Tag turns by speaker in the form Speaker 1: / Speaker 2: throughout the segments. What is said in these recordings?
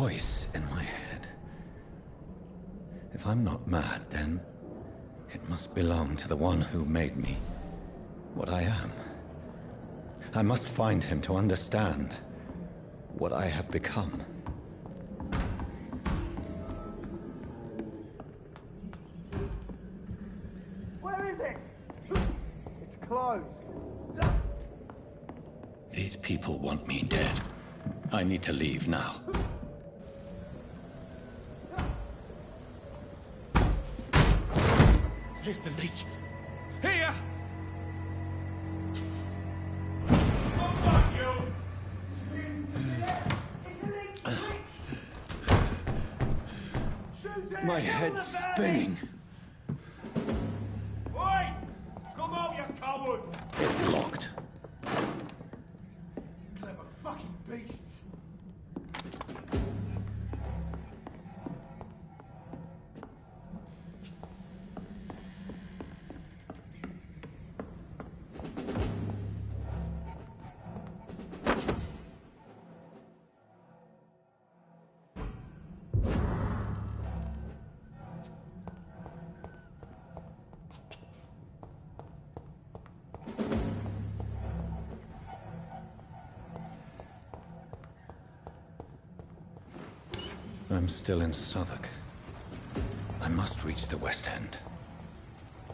Speaker 1: voice in my head. If I'm not mad, then it must belong to the one who made me what I am. I must find him to understand what I have become.
Speaker 2: Where is it? It's closed.
Speaker 1: These people want me dead. I need to leave now.
Speaker 3: Here's the leech. Here!
Speaker 1: My head's spinning.
Speaker 2: Oi! Come out, you coward!
Speaker 1: It's locked.
Speaker 2: Clever fucking beasts.
Speaker 1: I'm still in Southwark. I must reach the West End.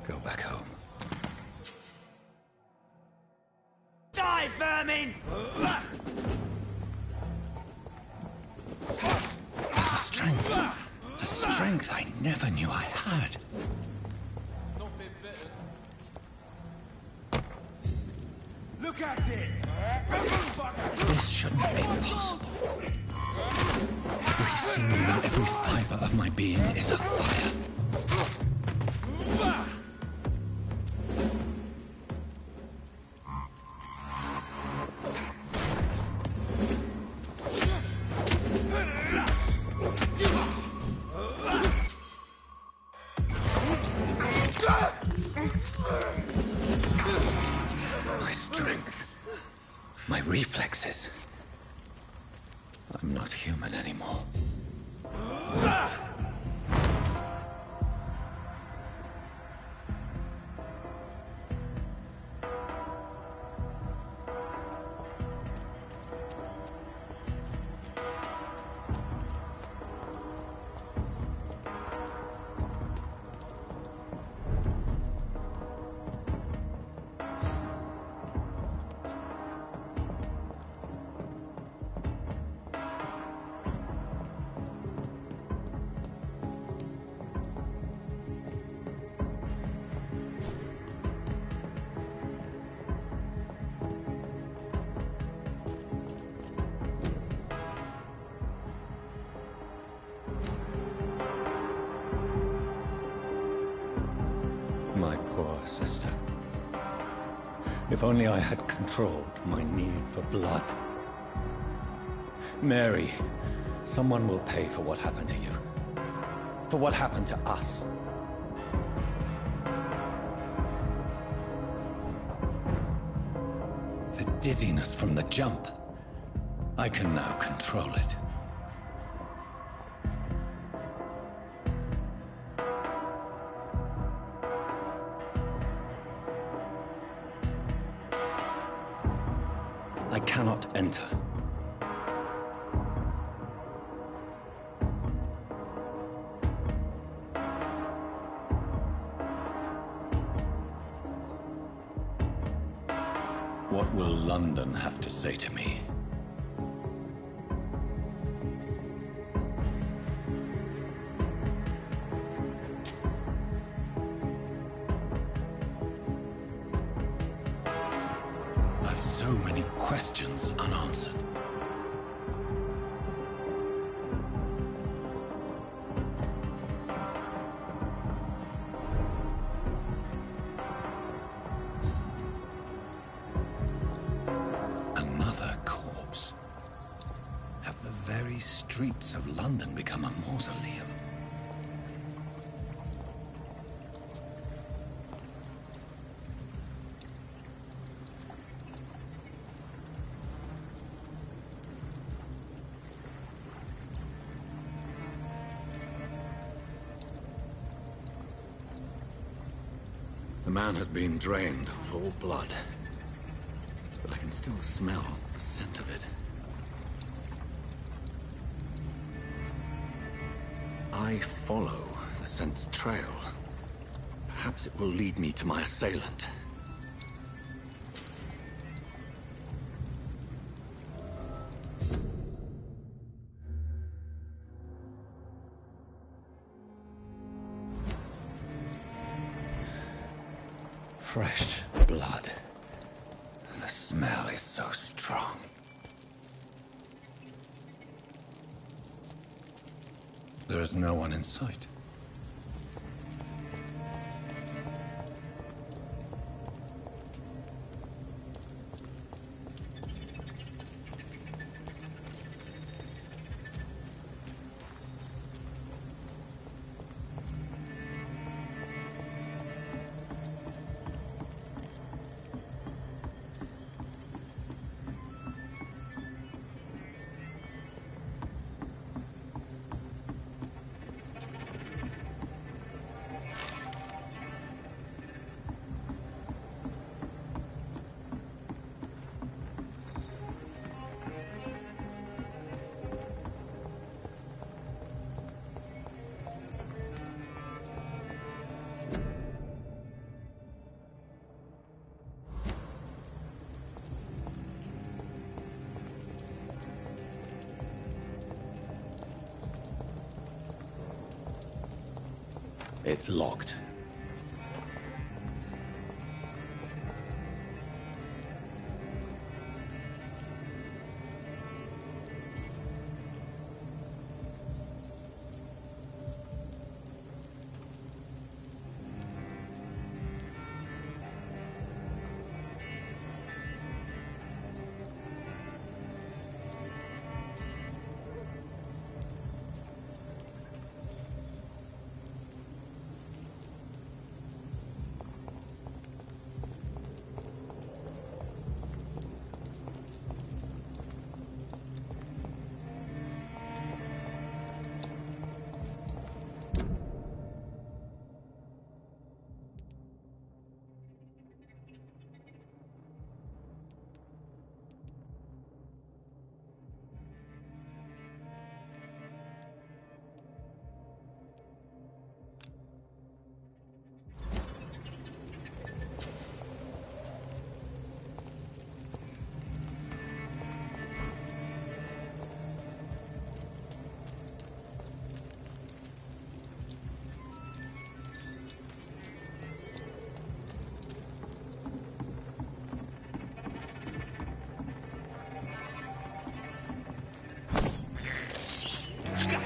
Speaker 1: Go back home.
Speaker 3: Die, vermin!
Speaker 1: There's a strength I never knew I had.
Speaker 3: Look at it!
Speaker 1: This shouldn't be possible. Every sinew and every fiber of my being is afire. My strength, my reflexes. I'm not human anymore. My poor sister. If only I had controlled my need for blood. Mary, someone will pay for what happened to you. For what happened to us. The dizziness from the jump. I can now control it. I cannot enter. What will London have to say to me? I've so many questions unanswered. Another corpse. Have the very streets of London become a mausoleum? The man has been drained of all blood, but I can still smell the scent of it. I follow the scent's trail. Perhaps it will lead me to my assailant. Fresh blood. The smell is so strong. There is no one in sight. It's locked.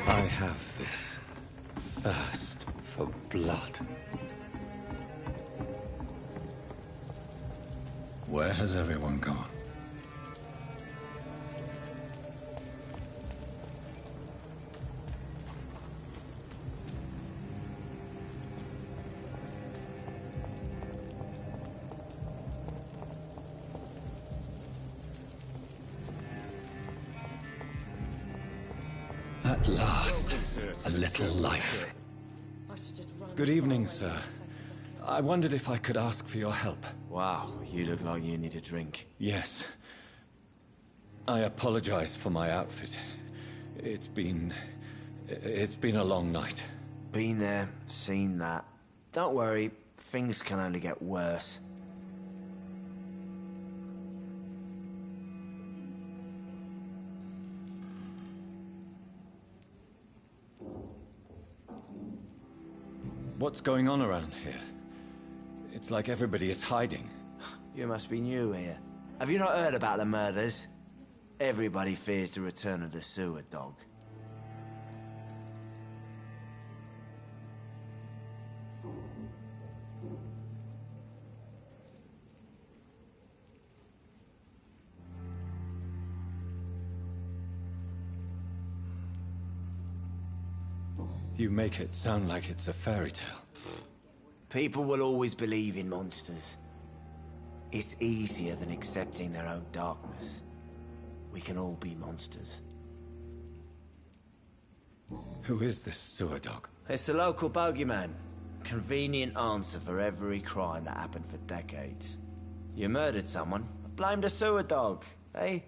Speaker 1: I have this thirst for blood. Where has everyone gone? At last, a little life. Good evening, sir. I wondered if I could ask for your help.
Speaker 4: Wow, you look like you need a drink.
Speaker 1: Yes. I apologize for my outfit. It's been a long night.
Speaker 4: Been there, seen that. Don't worry, things can only get worse.
Speaker 1: What's going on around here? It's like everybody is hiding.
Speaker 4: You must be new here. Have you not heard about the murders? Everybody fears the return of the sewer dog.
Speaker 1: You make it sound like it's a fairy tale.
Speaker 4: People will always believe in monsters. It's easier than accepting their own darkness. We can all be monsters.
Speaker 1: Who is this sewer dog?
Speaker 4: It's the local bogeyman. Convenient answer for every crime that happened for decades. You murdered someone, blamed a sewer dog, eh?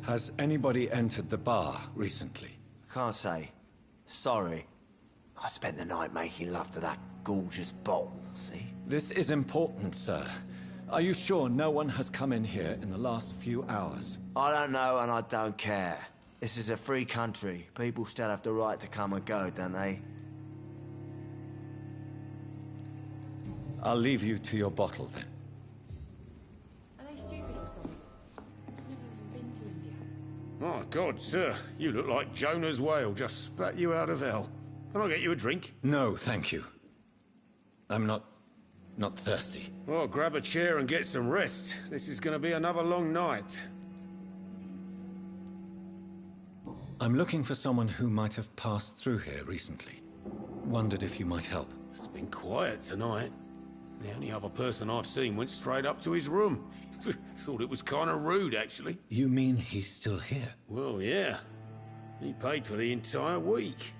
Speaker 1: Has anybody entered the bar recently?
Speaker 4: Can't say. Sorry. I spent the night making love to that gorgeous bottle, see?
Speaker 1: This is important, sir. Are you sure no one has come in here in the last few hours?
Speaker 4: I don't know and I don't care. This is a free country. People still have the right to come and go, don't they?
Speaker 1: I'll leave you to your bottle, then.
Speaker 5: Are they stupid or something? I've never even been to India.
Speaker 6: My God, sir, you look like Jonah's whale just spat you out of hell. Can I get you a drink?
Speaker 1: No, thank you. I'm not thirsty.
Speaker 6: Well, grab a chair and get some rest. This is going to be another long night.
Speaker 1: I'm looking for someone who might have passed through here recently. Wondered if you might help.
Speaker 6: It's been quiet tonight. The only other person I've seen went straight up to his room. Thought it was kind of rude, actually.
Speaker 1: You mean he's still here?
Speaker 6: Well, yeah. He paid for the entire week.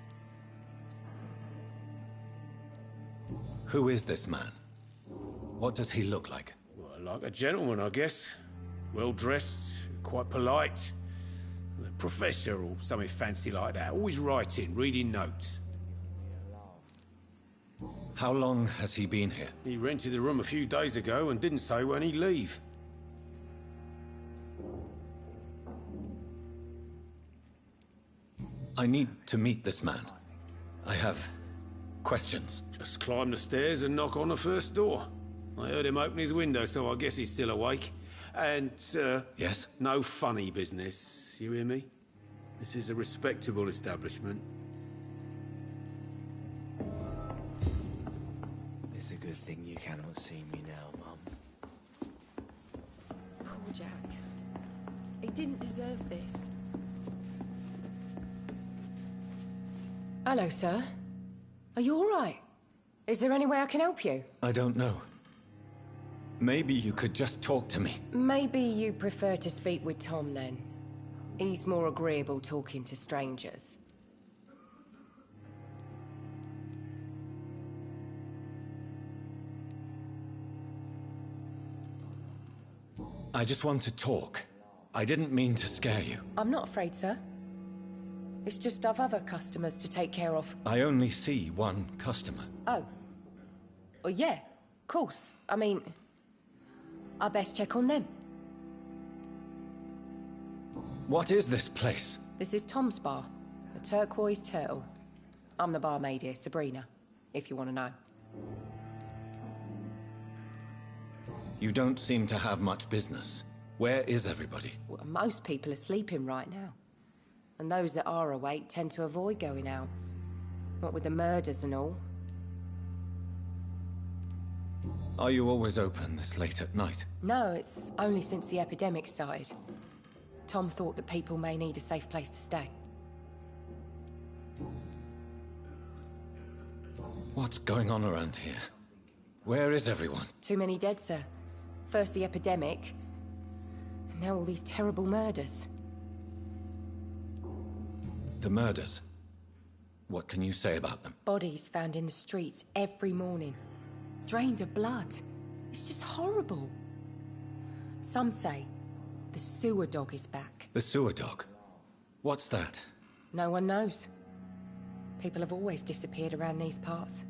Speaker 1: Who is this man? What does he look like?
Speaker 6: Well, like a gentleman, I guess. Well-dressed, quite polite. A professor or something fancy like that. Always writing, reading notes.
Speaker 1: How long has he been here?
Speaker 6: He rented the room a few days ago and didn't say when he'd leave.
Speaker 1: I need to meet this man. I have questions.
Speaker 6: Just climb the stairs and knock on the first door. I heard him open his window, so I guess he's still awake. And,
Speaker 1: Yes?
Speaker 6: no funny business, you hear me? This is a respectable establishment.
Speaker 4: It's a good thing you cannot see me now, Mum.
Speaker 5: Poor Jack. He didn't deserve this. Hello, sir. Are you all right? Is there any way I can help you?
Speaker 1: I don't know. Maybe you could just talk to me.
Speaker 5: Maybe you prefer to speak with Tom, then. He's more agreeable talking to strangers.
Speaker 1: I just want to talk. I didn't mean to scare you.
Speaker 5: I'm not afraid, sir. It's just I've other customers to take care of.
Speaker 1: I only see one customer.
Speaker 5: Oh. Well, yeah, of course. I mean, I best check on them.
Speaker 1: What is this place?
Speaker 5: This is Tom's bar, the Turquoise Turtle. I'm the barmaid here, Sabrina, if you want to know.
Speaker 1: You don't seem to have much business. Where is everybody?
Speaker 5: Well, most people are sleeping right now. And those that are awake tend to avoid going out. What with the murders and all.
Speaker 1: Are you always open this late at night?
Speaker 5: No, it's only since the epidemic started. Tom thought that people may need a safe place to stay.
Speaker 1: What's going on around here? Where is everyone?
Speaker 5: Too many dead, sir. First the epidemic, and now all these terrible murders.
Speaker 1: The murders. What can you say about them?
Speaker 5: Bodies found in the streets every morning. Drained of blood. It's just horrible. Some say the sewer dog is back.
Speaker 1: The sewer dog? What's that?
Speaker 5: No one knows. People have always disappeared around these parts.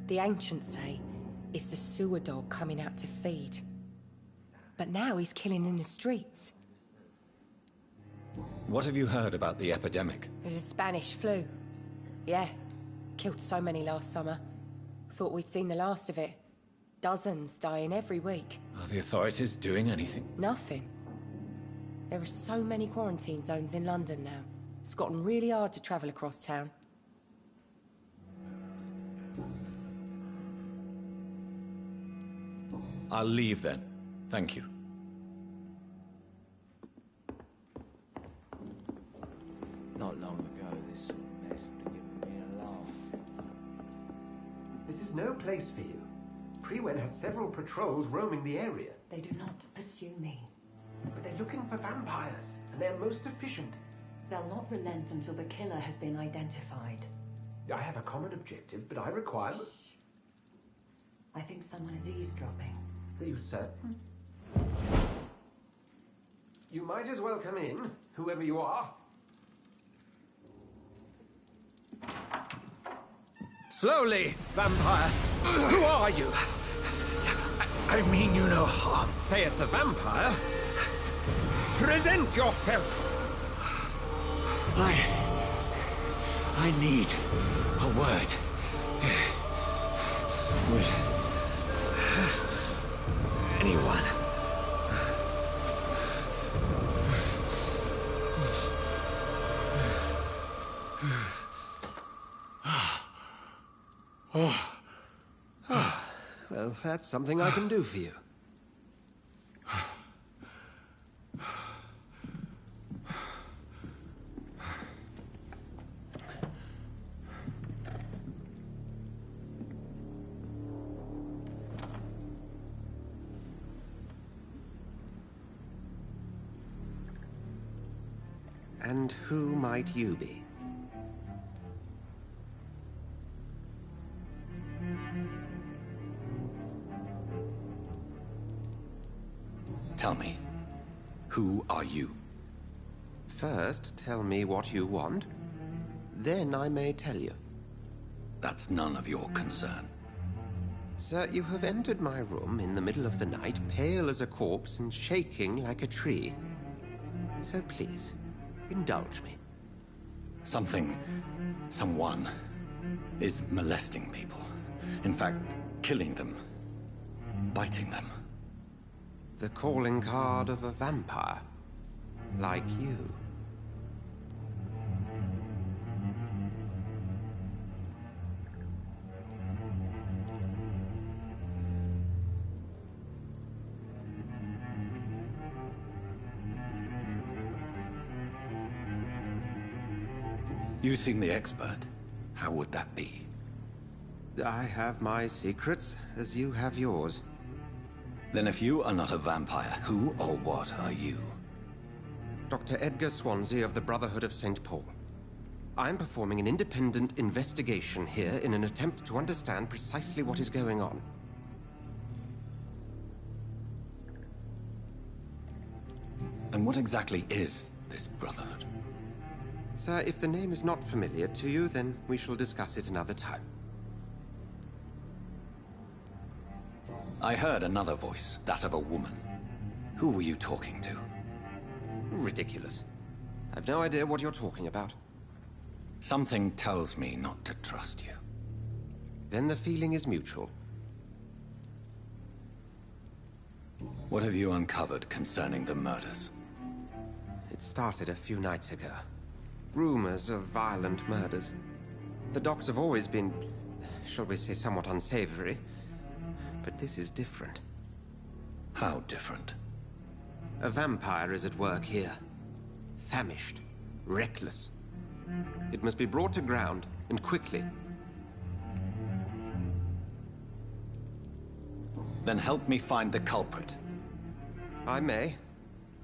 Speaker 5: The ancients say it's the sewer dog coming out to feed. But now he's killing in the streets.
Speaker 1: What have you heard about the epidemic?
Speaker 5: There's a Spanish flu. Yeah. Killed so many last summer. Thought we'd seen the last of it. Dozens dying every week.
Speaker 1: Are the authorities doing anything?
Speaker 5: Nothing. There are so many quarantine zones in London now. It's gotten really hard to travel across town.
Speaker 1: I'll leave then. Thank you.
Speaker 4: Not long ago, this sort of mess would have given me a laugh.
Speaker 2: This is no place for you. Prewen has several patrols roaming the area,
Speaker 5: They do not pursue me.
Speaker 2: but they're looking for vampires. and they're most efficient.
Speaker 7: They'll not relent until the killer has been identified.
Speaker 2: I have a common objective, but I require...
Speaker 7: I think someone is eavesdropping.
Speaker 2: Are you certain? You might as well come in, whoever you are.
Speaker 8: Slowly, vampire. Who are you?
Speaker 3: I mean you no harm.
Speaker 8: Say it, the vampire. Present yourself.
Speaker 3: I need a word. With anyone.
Speaker 2: Well, that's something I can do for you. And who might you be?
Speaker 1: Tell me, who are you?
Speaker 2: First, tell me what you want. Then I may tell you.
Speaker 1: That's none of your concern.
Speaker 2: Sir, you have entered my room in the middle of the night, pale as a corpse and shaking like a tree. So please, indulge me.
Speaker 1: Someone is molesting people. In fact, killing them. Biting them.
Speaker 2: The calling card of a vampire. Like you.
Speaker 1: You seem the expert. How would that be?
Speaker 2: I have my secrets, as you have yours.
Speaker 1: Then if you are not a vampire, who or what are you?
Speaker 2: Dr. Edgar Swansea of the Brotherhood of St. Paul. I'm performing an independent investigation here in an attempt to understand precisely what is going on.
Speaker 1: And what exactly is this Brotherhood?
Speaker 2: Sir, if the name is not familiar to you, then we shall discuss it another time.
Speaker 1: I heard another voice, that of a woman. Who were you talking to?
Speaker 2: Ridiculous. I've no idea what you're talking about.
Speaker 1: Something tells me not to trust you.
Speaker 2: Then the feeling is mutual.
Speaker 1: What have you uncovered concerning the murders?
Speaker 2: It started a few nights ago. Rumors of violent murders. The docks have always been, shall we say, somewhat unsavory. But this is different.
Speaker 1: How different?
Speaker 2: A vampire is at work here. Famished. Reckless. It must be brought to ground, and quickly.
Speaker 1: Then help me find the culprit.
Speaker 2: I may.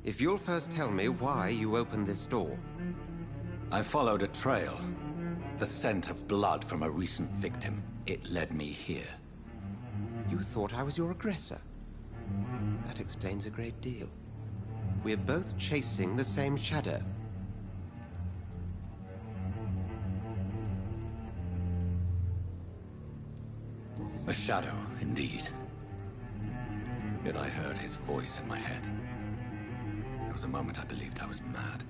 Speaker 2: If you'll first tell me why you opened this door.
Speaker 1: I followed a trail. The scent of blood from a recent victim. It led me here.
Speaker 2: You thought I was your aggressor. That explains a great deal. We're both chasing the same shadow.
Speaker 1: A shadow, indeed. Yet I heard his voice in my head. There was a moment I believed I was mad.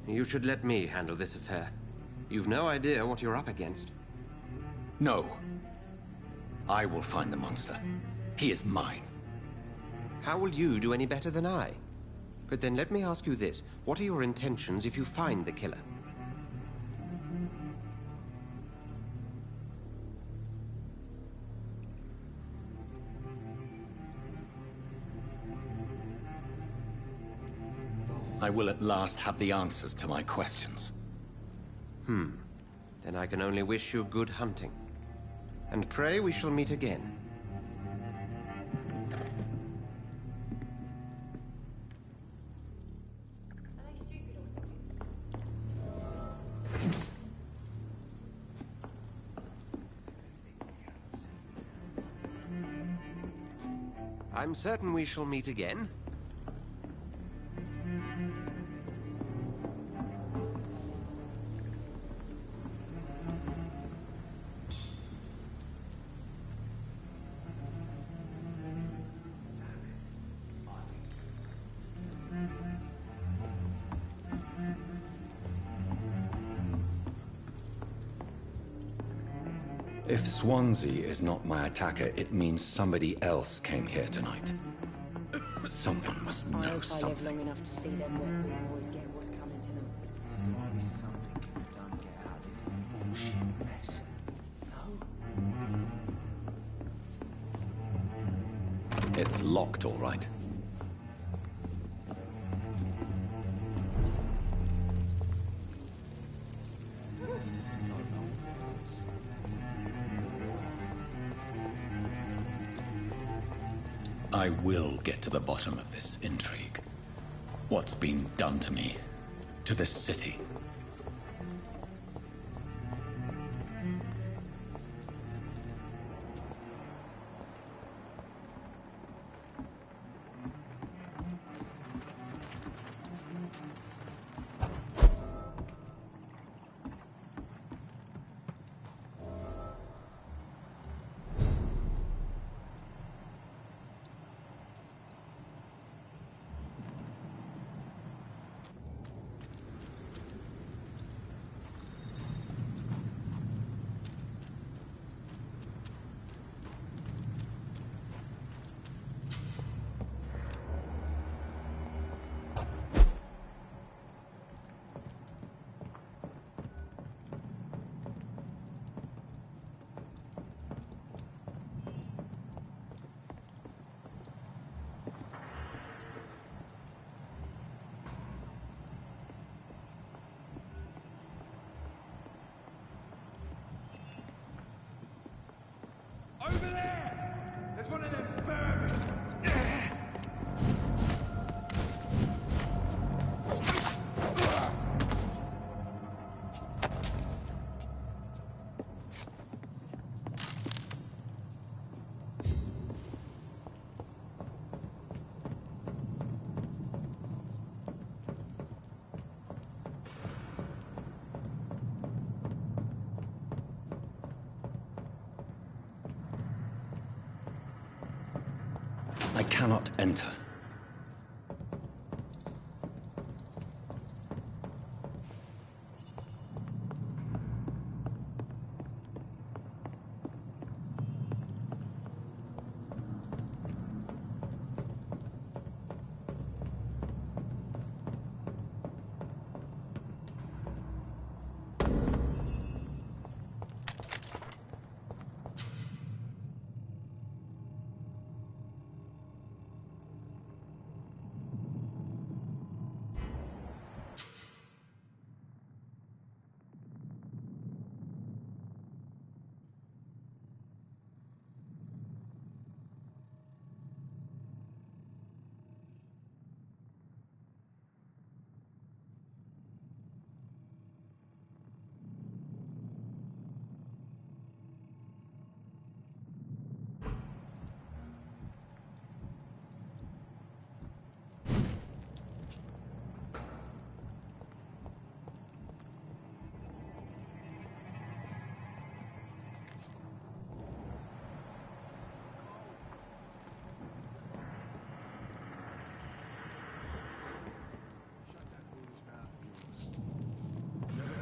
Speaker 2: You should let me handle this affair. You've no idea what you're up against.
Speaker 1: No. I will find the monster. He is mine.
Speaker 2: How will you do any better than I? But then let me ask you this. What are your intentions if you find the killer?
Speaker 1: I will at last have the answers to my questions.
Speaker 2: Then I can only wish you good hunting. And pray we shall meet again. I'm certain we shall meet again.
Speaker 1: If Swansea is not my attacker, it means somebody else came here tonight. Someone must know
Speaker 5: I live
Speaker 1: something.
Speaker 5: long enough to see them wet boot boys get what's coming to them.
Speaker 4: Surely something can be done to get out of this bullshit mess. No?
Speaker 1: It's locked, all right. I will get to the bottom of this intrigue. What's been done to me, to this city.
Speaker 8: Over there! There's one of them vermin!
Speaker 1: I cannot enter.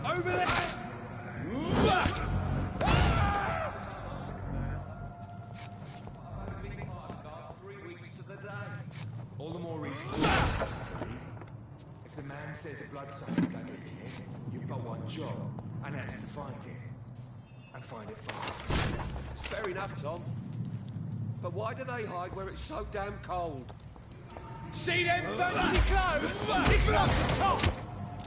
Speaker 8: Over there!
Speaker 9: All the more reason to if the man says a bloodsucker's dug in here, you've got one job, and that's to find it. And find it fast.
Speaker 8: It's fair enough, Tom. But why do they hide where it's so damn cold?
Speaker 9: See them fancy clothes? It's not the top!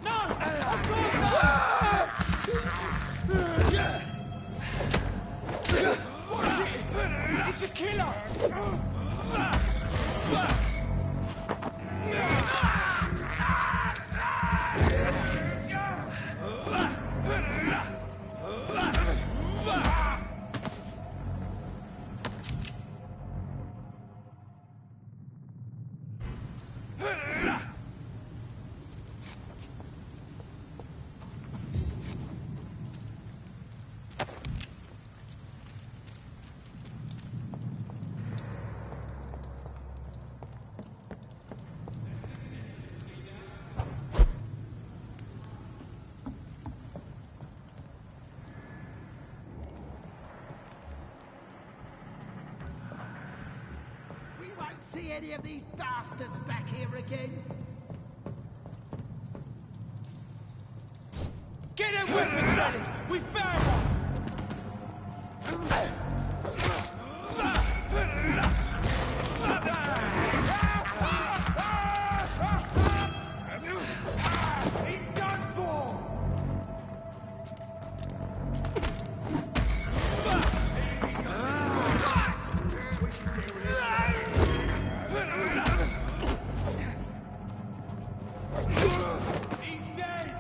Speaker 9: No! Of course not! What's it? It's a killer!
Speaker 10: See any of these bastards back here again?
Speaker 8: Get their weapons ready! We found one!
Speaker 9: He's done for!
Speaker 8: He's dead!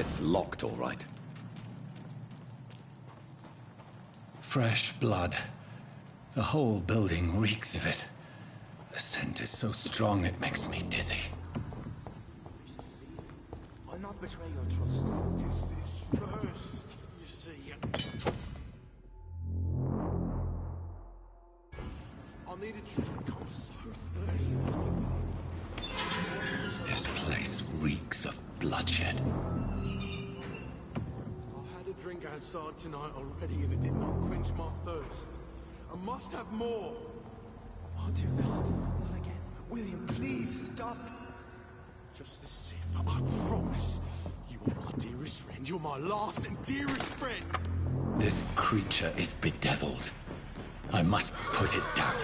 Speaker 1: It's locked, all right. Fresh blood. The whole building reeks of it. The scent is so strong it makes me dizzy.
Speaker 9: I'll not betray your trust. Is this first, you see? I needed you to come so
Speaker 1: This place reeks of bloodshed.
Speaker 9: I've had a drink outside tonight already and it did not quench my thirst. I must have more. Oh dear God, not again. William, please stop. Just a sip, I promise. You are my dearest friend. You're my last and dearest friend.
Speaker 1: This creature is bedeviled. I must put it down.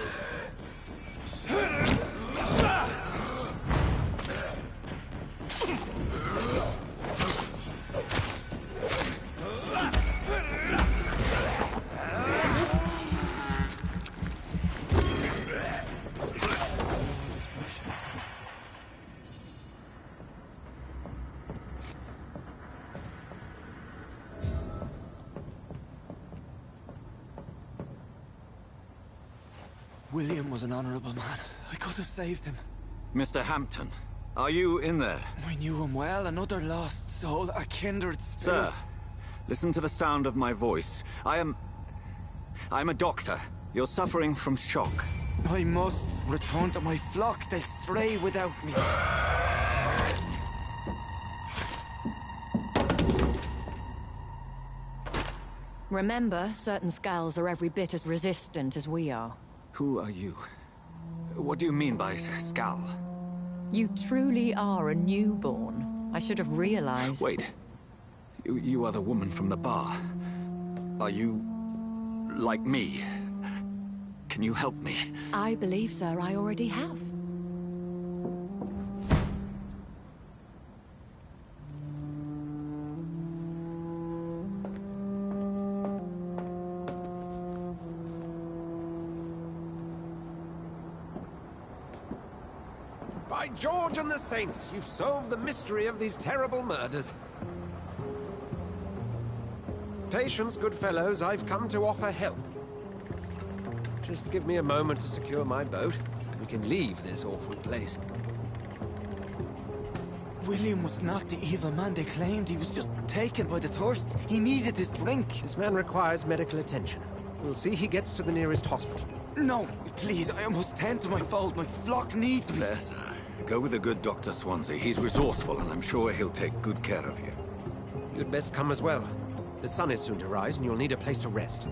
Speaker 4: William was an honorable man. I could have saved him.
Speaker 3: Mr. Hampton, are you in there?
Speaker 4: I knew him well, another lost soul, a kindred spirit.
Speaker 3: Sir, listen to the sound of my voice. I'm a doctor. You're suffering from shock.
Speaker 4: I must return to my flock. They'll stray without me.
Speaker 11: Remember, certain Skals are every bit as resistant as we are.
Speaker 3: Who are you? What do you mean by Skal?
Speaker 11: You truly are a newborn. I should have realized.
Speaker 3: Wait. You are the woman from the bar. Are you... like me? Can you help me?
Speaker 11: I believe, sir, I already have.
Speaker 2: By George and the Saints, you've solved the mystery of these terrible murders. Patience, good fellows, I've come to offer help. Just give me a moment to secure my boat. We can leave this awful place.
Speaker 4: William was not the evil man they claimed. He was just taken by the thirst. He needed this drink.
Speaker 2: This man requires medical attention. We'll see he gets to the nearest hospital.
Speaker 4: No, please, I must tend to my fold. My flock needs me.
Speaker 3: There, sir. Go with the good Dr. Swansea. He's resourceful, and I'm sure he'll take good care of you.
Speaker 2: You'd best come as well. The sun is soon to rise, and you'll need a place to rest.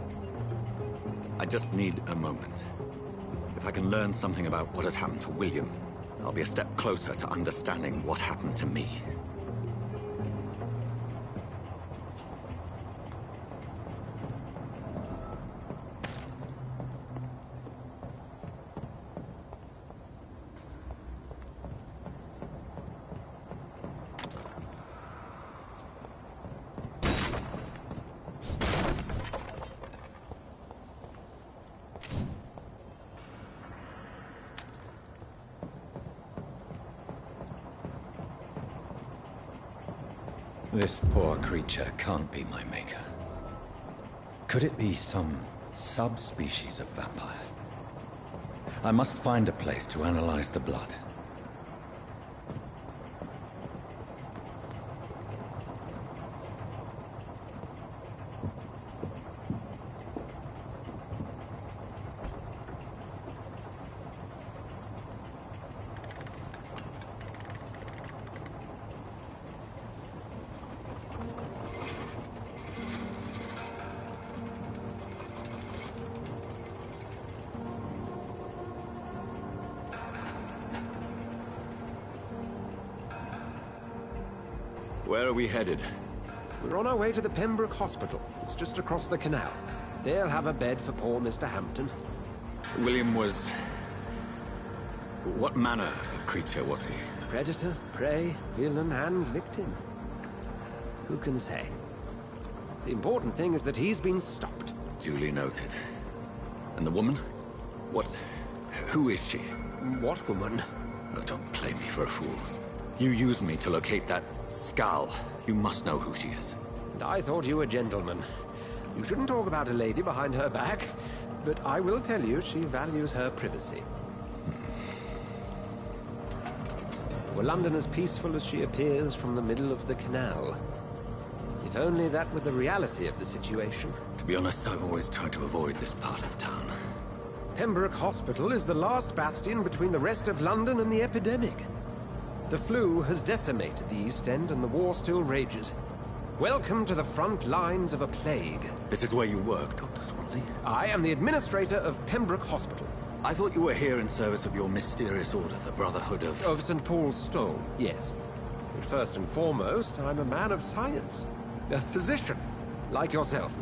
Speaker 3: I just need a moment. If I can learn something about what has happened to William, I'll be a step closer to understanding what happened to me.
Speaker 1: This poor creature can't be my maker. Could it be some subspecies of vampire? I must find a place to analyze the blood.
Speaker 3: Where are we headed?
Speaker 2: We're on our way to the Pembroke Hospital. It's just across the canal. They'll have a bed for poor Mr. Hampton.
Speaker 3: William was... what manner of creature was he?
Speaker 2: Predator, prey, villain, and victim. Who can say? The important thing is that he's been stopped.
Speaker 3: Duly noted. And the woman? What... who is she?
Speaker 2: What woman?
Speaker 3: Oh, don't play me for a fool. You used me to locate that Skal. You must know who she is.
Speaker 2: And I thought you a gentleman. You shouldn't talk about a lady behind her back, but I will tell you she values her privacy. Were London as peaceful as she appears from the middle of the canal? If only that were the reality of the situation.
Speaker 3: To be honest, I've always tried to avoid this part of town.
Speaker 2: Pembroke Hospital is the last bastion between the rest of London and the epidemic. The flu has decimated the East End and the war still rages. Welcome to the front lines of a plague.
Speaker 3: This is where you work, Dr. Swansea?
Speaker 2: I am the administrator of Pembroke Hospital.
Speaker 3: I thought you were here in service of your mysterious order, the Brotherhood of...
Speaker 2: Of St. Paul's Stole, yes. But first and foremost, I'm a man of science. A physician, like yourself,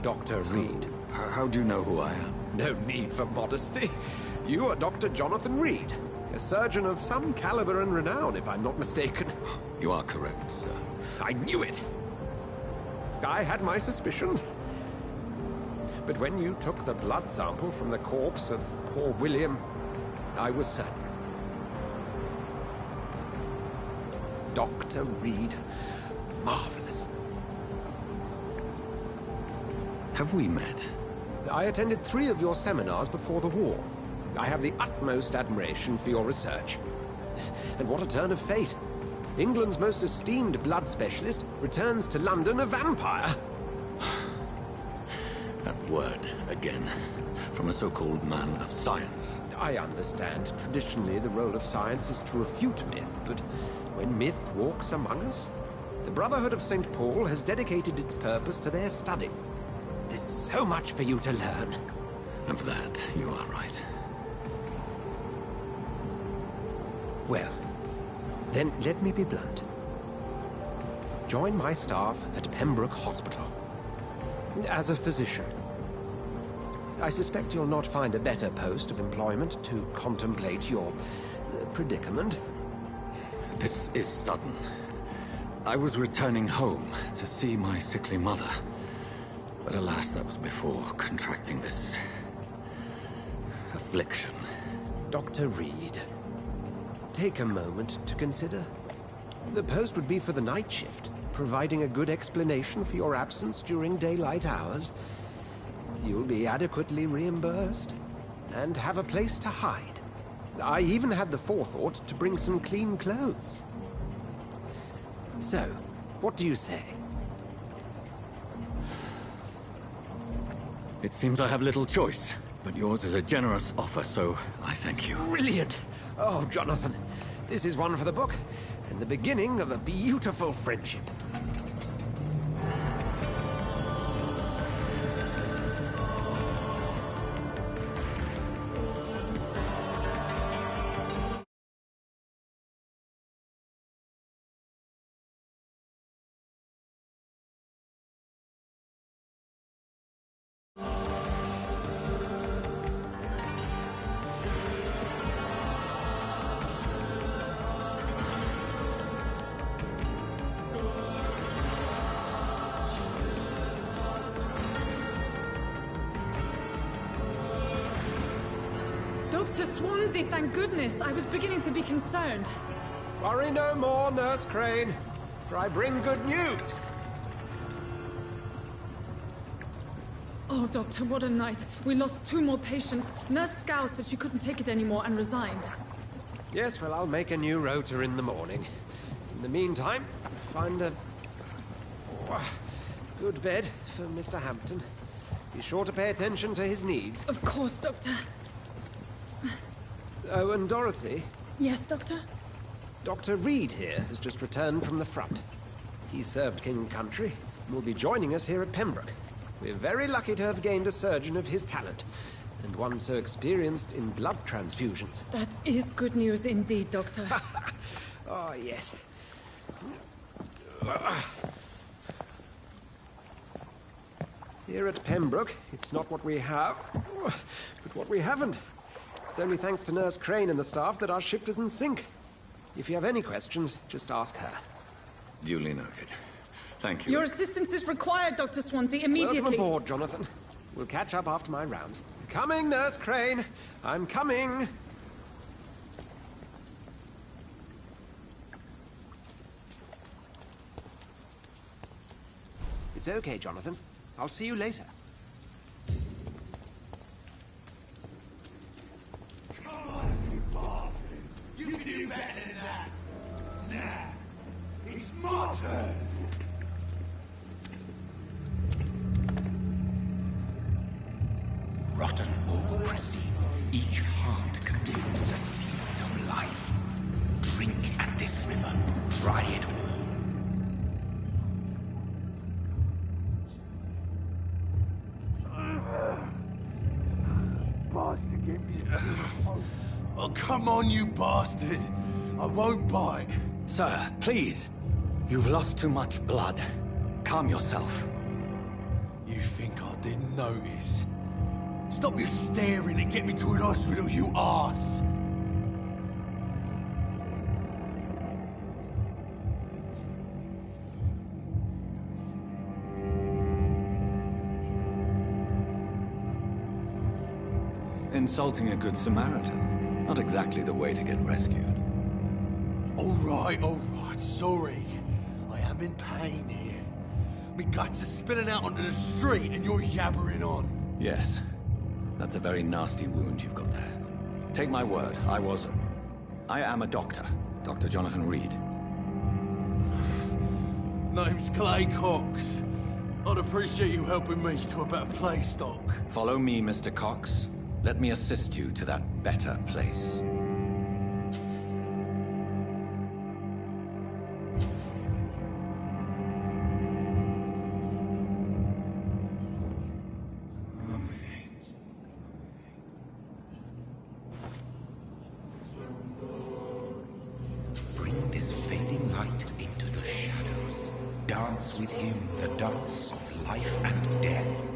Speaker 2: Dr. Reed.
Speaker 3: How do you know who I am?
Speaker 2: No need for modesty. You are Dr. Jonathan Reed, a surgeon of some caliber and renown, if I'm not mistaken.
Speaker 3: You are correct, sir.
Speaker 2: I knew it! I had my suspicions. But when you took the blood sample from the corpse of poor William, I was certain. Dr. Reed. Marvelous.
Speaker 3: Have we met?
Speaker 2: I attended 3 of your seminars before the war. I have the utmost admiration for your research. And what a turn of fate. England's most esteemed blood specialist returns to London a vampire.
Speaker 3: That word, again. From a so-called man of science.
Speaker 2: I understand. Traditionally, the role of science is to refute myth, but when myth walks among us, the Brotherhood of St. Paul has dedicated its purpose to their study. There's so much for you to learn.
Speaker 3: And for that, you are right.
Speaker 2: Well, then let me be blunt. Join my staff at Pembroke Hospital. As a physician. I suspect you'll not find a better post of employment to contemplate your predicament.
Speaker 3: This is sudden. I was returning home to see my sickly mother. But alas, that was before contracting this... affliction.
Speaker 2: Dr. Reed, take a moment to consider. The post would be for the night shift, providing a good explanation for your absence during daylight hours. You'll be adequately reimbursed, and have a place to hide. I even had the forethought to bring some clean clothes. So, what do you say?
Speaker 3: It seems I have little choice, but yours is a generous offer, so I thank you.
Speaker 2: Brilliant! Oh, Jonathan, this is one for the book, and the beginning of a beautiful friendship.
Speaker 12: Dr. Swansea, thank goodness. I was beginning to be concerned.
Speaker 2: Worry no more, Nurse Crane, for I bring good news.
Speaker 12: Oh, Doctor, what a night. We lost 2 more patients. Nurse Skal said she couldn't take it anymore and resigned.
Speaker 2: Yes, well, I'll make a new rota in the morning. In the meantime, find a... good bed for Mr. Hampton. Be sure to pay attention to his needs.
Speaker 12: Of course, Doctor.
Speaker 2: Oh, and Dorothy?
Speaker 12: Yes, Doctor?
Speaker 2: Dr. Reed here has just returned from the front. He served King and Country and will be joining us here at Pembroke. We're very lucky to have gained a surgeon of his talent, and one so experienced in blood transfusions.
Speaker 12: That is good news indeed, Doctor.
Speaker 2: Oh, yes. Here at Pembroke, it's not what we have, but what we haven't. It's only thanks to Nurse Crane and the staff that our ship doesn't sink. If you have any questions, just ask her.
Speaker 3: Duly noted. Thank you.
Speaker 12: Your assistance is required, Dr. Swansea, immediately.
Speaker 2: Welcome aboard, Jonathan. We'll catch up after my rounds. Coming, Nurse Crane. I'm coming. It's okay, Jonathan. I'll see you later.
Speaker 9: Come on, you bastard! You can do better than that! Nah, it's my turn!
Speaker 1: Rotten or pristine, each heart contains the seeds of life. Drink at this river, try it all.
Speaker 9: Bastard, get me. Oh, come on, you bastard! I won't bite.
Speaker 3: Sir, please. You've lost too much blood. Calm yourself.
Speaker 9: You think I didn't notice? Stop your staring and get me to an hospital, you arse!
Speaker 3: Insulting a good Samaritan. Not exactly the way to get rescued.
Speaker 9: All right, sorry. I am in pain here. Me guts are spilling out onto the street and you're yabbering on.
Speaker 3: Yes. That's a very nasty wound you've got there. Take my word, I am a doctor. Dr. Jonathan Reed.
Speaker 9: Name's Clay Cox. I'd appreciate you helping me to a better place, Doc.
Speaker 3: Follow me, Mr. Cox. Let me assist you to that better place.
Speaker 1: Bring this fading light into the shadows. Dance with him the dance of life and death.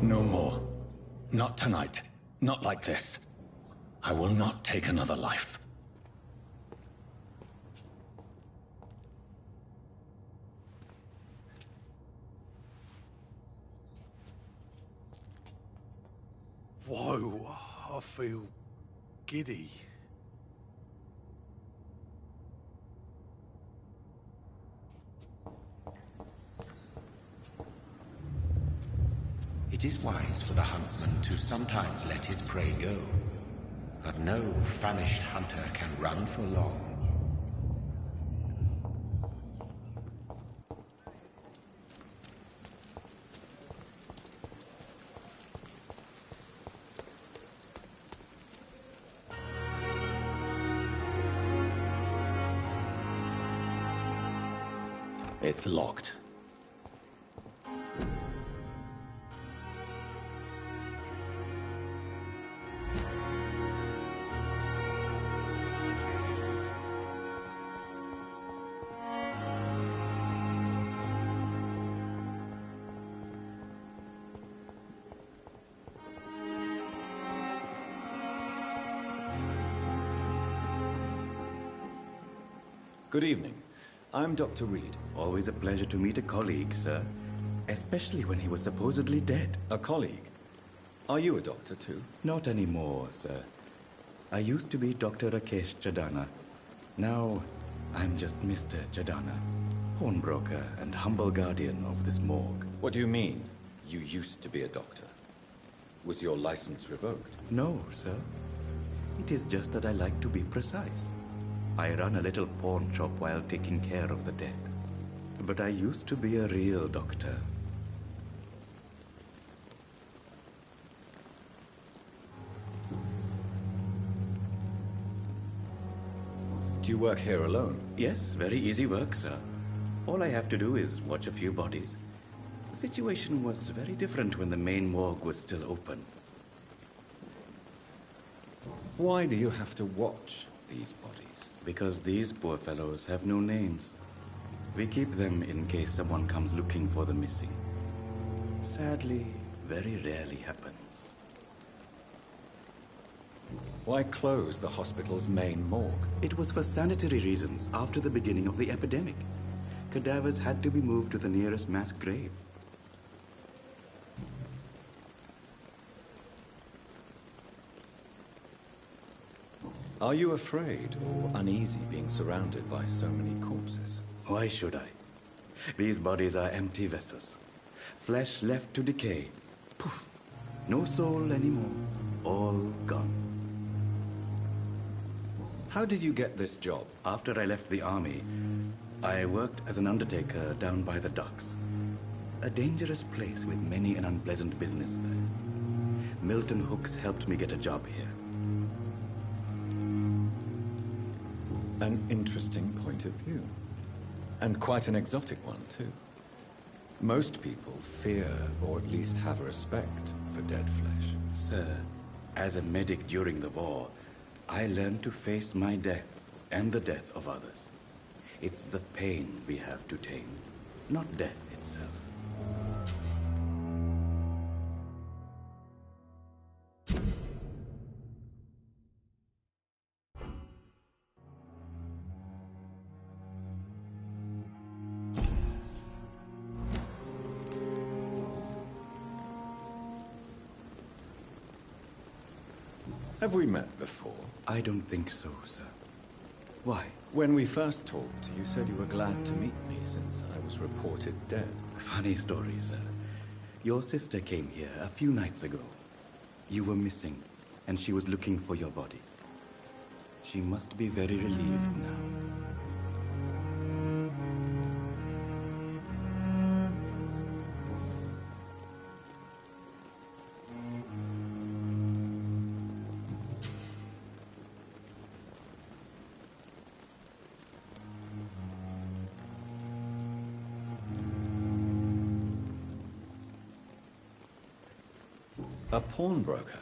Speaker 1: No more. Not tonight. Not like this. I will not take another life.
Speaker 9: Whoa, I feel giddy.
Speaker 1: It is wise for the huntsman to sometimes let his prey go, but no famished hunter can run for long. It's locked. Good evening. I'm Dr. Reed.
Speaker 13: Always a pleasure to meet a colleague, sir. Especially when he was supposedly dead.
Speaker 1: A colleague? Are you a doctor too?
Speaker 13: Not anymore, sir. I used to be Dr. Rakesh Chadana. Now, I'm just Mr. Chadana, pawnbroker and humble guardian of this morgue.
Speaker 1: What do you mean, you used to be a doctor? Was your license revoked?
Speaker 13: No, sir. It is just that I like to be precise. I run a little pawn shop while taking care of the dead. But I used to be a real doctor.
Speaker 1: Do you work here alone?
Speaker 13: Yes, very easy work, sir. All I have to do is watch a few bodies. The situation was very different when the main morgue was still open.
Speaker 1: Why do you have to watch these bodies?
Speaker 13: Because these poor fellows have no names. We keep them in case someone comes looking for the missing. Sadly, very rarely happens.
Speaker 1: Why close the hospital's main morgue?
Speaker 13: It was for sanitary reasons after the beginning of the epidemic. Cadavers had to be moved to the nearest mass grave.
Speaker 1: Are you afraid or uneasy being surrounded by so many corpses?
Speaker 13: Why should I? These bodies are empty vessels. Flesh left to decay. Poof. No soul anymore. All gone.
Speaker 1: How did you get this job?
Speaker 13: After I left the army, I worked as an undertaker down by the docks. A dangerous place with many an unpleasant business there. Milton Hooks helped me get a job here.
Speaker 1: An interesting point of view. And quite an exotic one, too. Most people fear, or at least have a respect, for dead flesh.
Speaker 13: Sir, as a medic during the war, I learned to face my death and the death of others. It's the pain we have to tame, not death itself.
Speaker 1: Have we met before?
Speaker 13: I don't think so, sir. Why?
Speaker 1: When we first talked, you said you were glad to meet me since I was reported dead.
Speaker 13: Funny story, sir. Your sister came here a few nights ago. You were missing, and she was looking for your body. She must be very relieved now.
Speaker 1: A pawnbroker?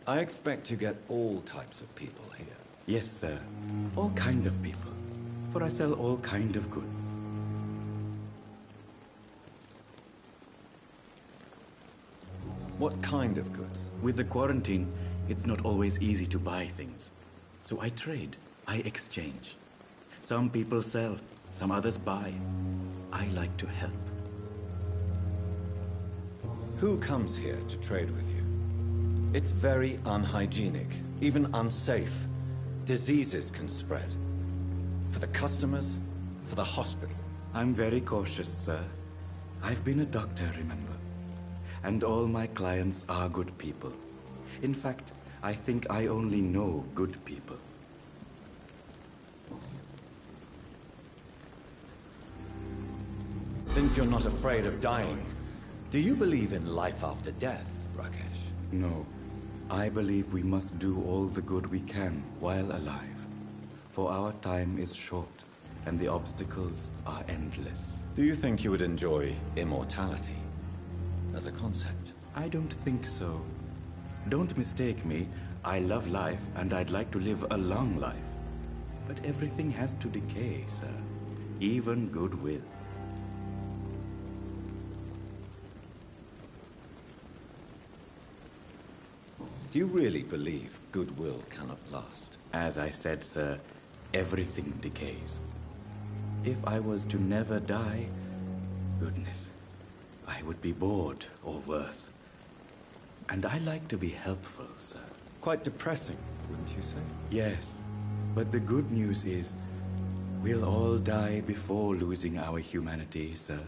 Speaker 1: I expect to get all types of people here.
Speaker 13: Yes, sir. All kind of people. For I sell all kind of goods.
Speaker 1: What kind of goods?
Speaker 13: With the quarantine, it's not always easy to buy things. So I trade. I exchange. Some people sell, some others buy. I like to help.
Speaker 1: Who comes here to trade with you? It's very unhygienic, even unsafe. Diseases can spread. For the customers, for the hospital.
Speaker 13: I'm very cautious, sir. I've been a doctor, remember? And all my clients are good people. In fact, I think I only know good people.
Speaker 1: Since you're not afraid of dying, do you believe in life after death, Rakesh?
Speaker 13: No. I believe we must do all the good we can while alive. For our time is short. and the obstacles are endless.
Speaker 1: Do you think you would enjoy immortality as a concept?
Speaker 13: I don't think so. Don't mistake me. I love life, and I'd like to live a long life. But everything has to decay, sir. Even goodwill.
Speaker 1: Do you really believe goodwill cannot last?
Speaker 13: As I said, sir, everything decays. If I was to never die, goodness, I would be bored or worse. And I like to be helpful, sir.
Speaker 1: Quite depressing, wouldn't you say?
Speaker 13: Yes, but the good news is, we'll all die before losing our humanity, sir.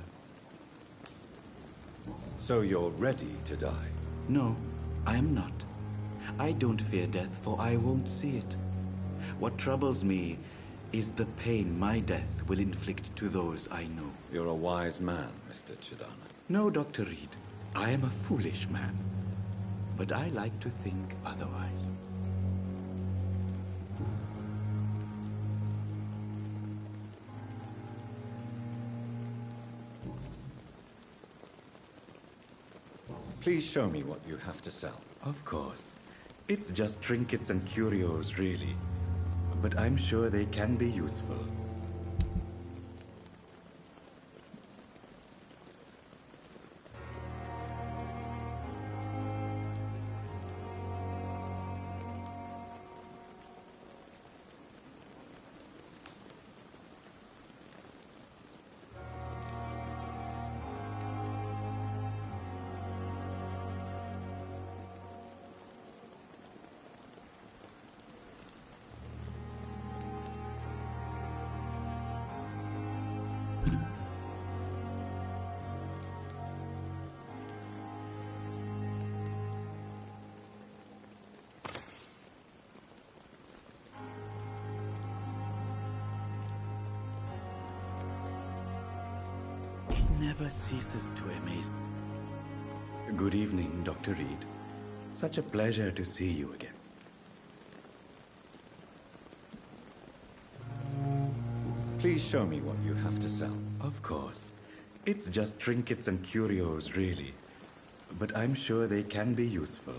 Speaker 1: So you're ready to die?
Speaker 13: No, I am not. I don't fear death, for I won't see it. What troubles me is the pain my death will inflict to those I know.
Speaker 1: You're a wise man, Mr. Chidana.
Speaker 13: No, Dr. Reed. I am a foolish man. But I like to think otherwise.
Speaker 1: Please show me what you have to sell.
Speaker 13: Of course. It's just trinkets and curios, really. But I'm sure they can be useful. Never ceases to amaze. Good evening, Dr. Reed. Such a pleasure to see you again.
Speaker 1: Please show me what you have to sell.
Speaker 13: Of course. It's just trinkets and curios, really. But I'm sure they can be useful.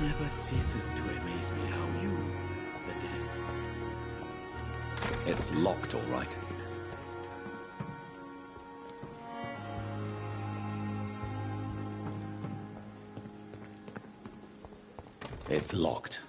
Speaker 13: Never ceases to amaze me how you, the dead...
Speaker 1: It's locked, all right. It's locked.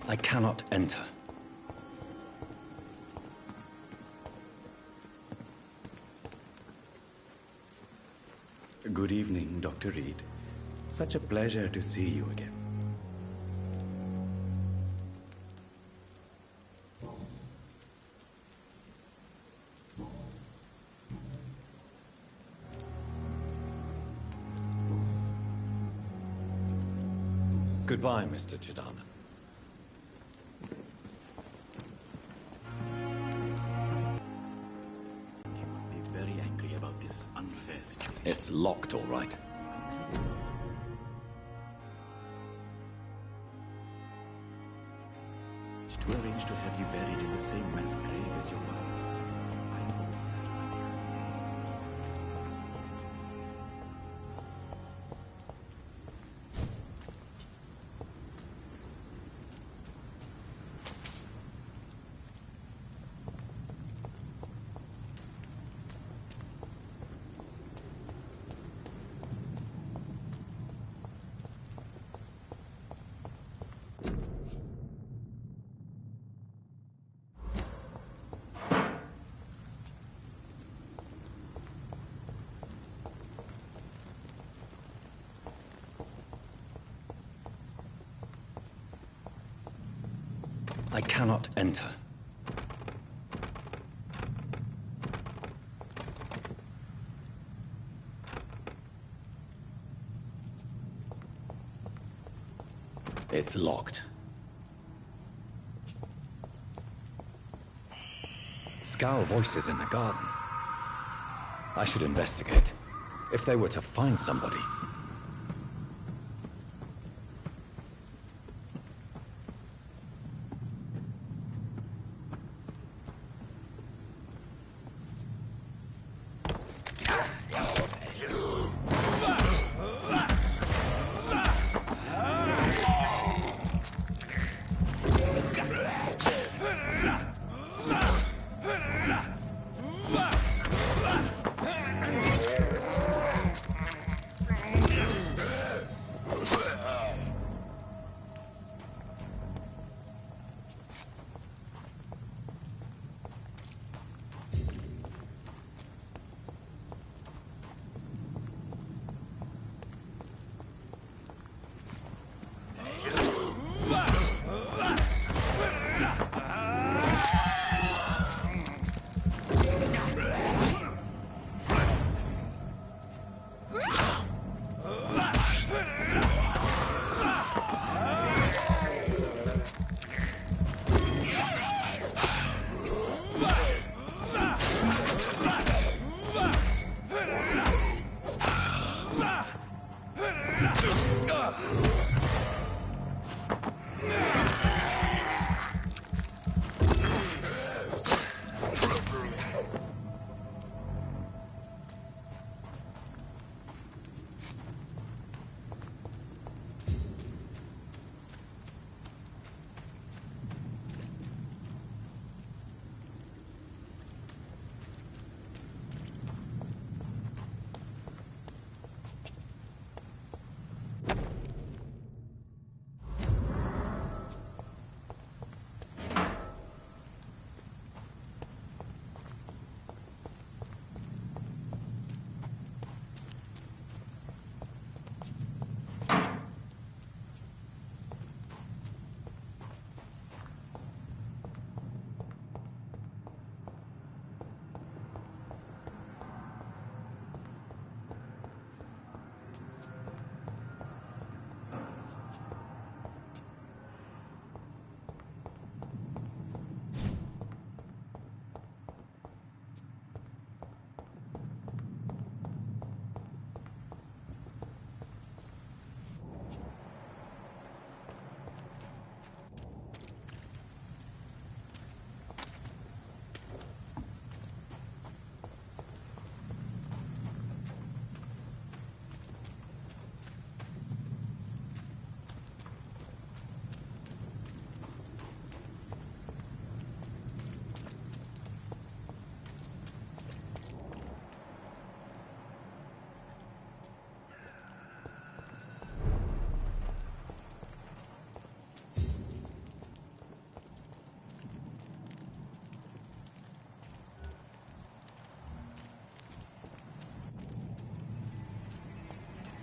Speaker 1: I cannot enter.
Speaker 13: Good evening, Dr. Reed. Such a pleasure to see you again.
Speaker 1: Goodbye, Mr. Chidana. It's locked, all right.
Speaker 13: To arrange to have you buried in the same mass grave as your wife. I hope that
Speaker 1: I cannot enter. It's locked. Scowl voices in the garden. I should investigate. If they were to find somebody.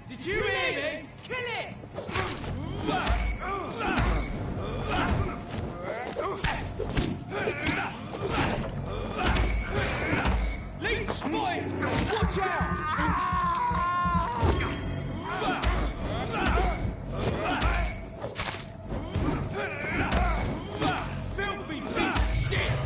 Speaker 10: Did you hear me? Kill it! Leech spotted! Watch out! Filthy piece of shit!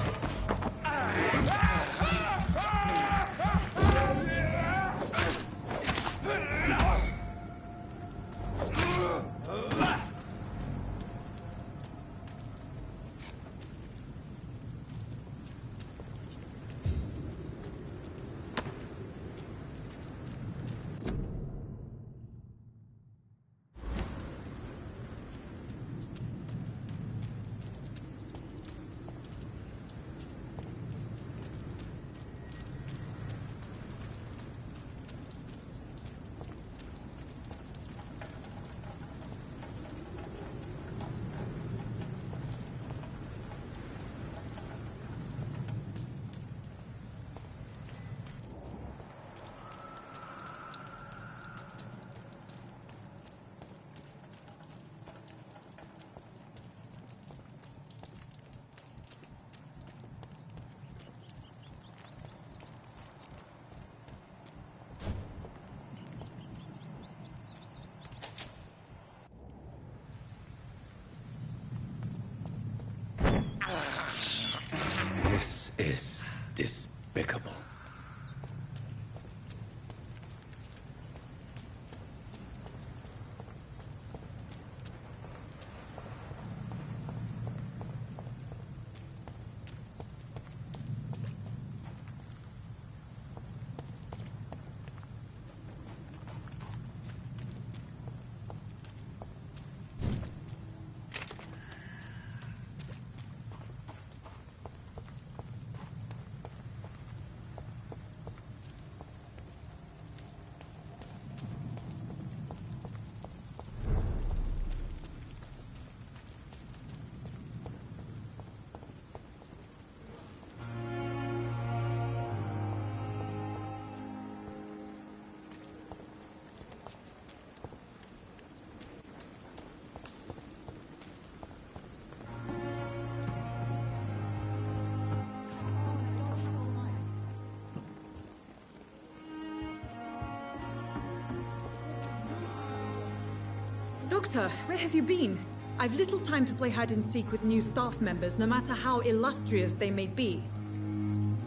Speaker 12: Doctor, where have you been? I've little time to play hide and seek with new staff members, no matter how illustrious they may be.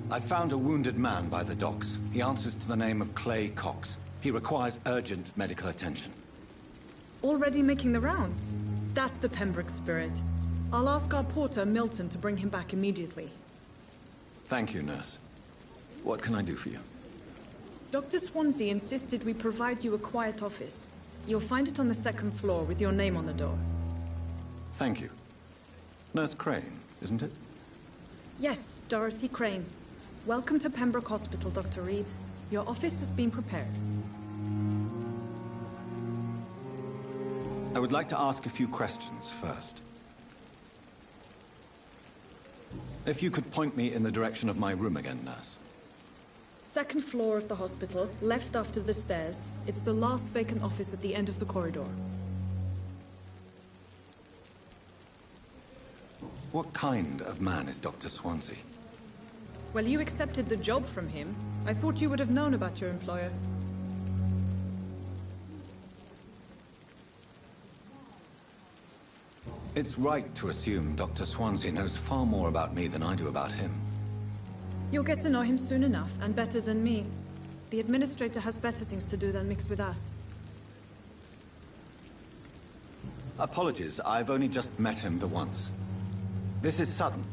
Speaker 1: I found a wounded man by the docks. He answers to the name of Clay Cox. He requires urgent medical attention.
Speaker 12: Already making the rounds? That's the Pembroke spirit. I'll ask our porter, Milton, to bring him back immediately.
Speaker 1: Thank you, nurse. What can I do for you?
Speaker 12: Dr. Swansea insisted we provide you a quiet office. You'll find it on the second floor with your name on the door.
Speaker 1: Thank you. Nurse Crane, isn't it?
Speaker 12: Yes, Dorothy Crane. Welcome to Pembroke Hospital, Dr. Reed. Your office has been prepared.
Speaker 1: I would like to ask a few questions first. If you could point me in the direction of my room again, nurse.
Speaker 12: Second floor of the hospital, left after the stairs. It's the last vacant office at the end of the corridor.
Speaker 1: What kind of man is Dr. Swansea?
Speaker 12: Well, you accepted the job from him. I thought you would have known about your employer.
Speaker 1: It's right to assume Dr. Swansea knows far more about me than I do about him.
Speaker 12: You'll get to know him soon enough, and better than me. The administrator has better things to do than mix with us.
Speaker 1: Apologies, I've only just met him the once. This is sudden.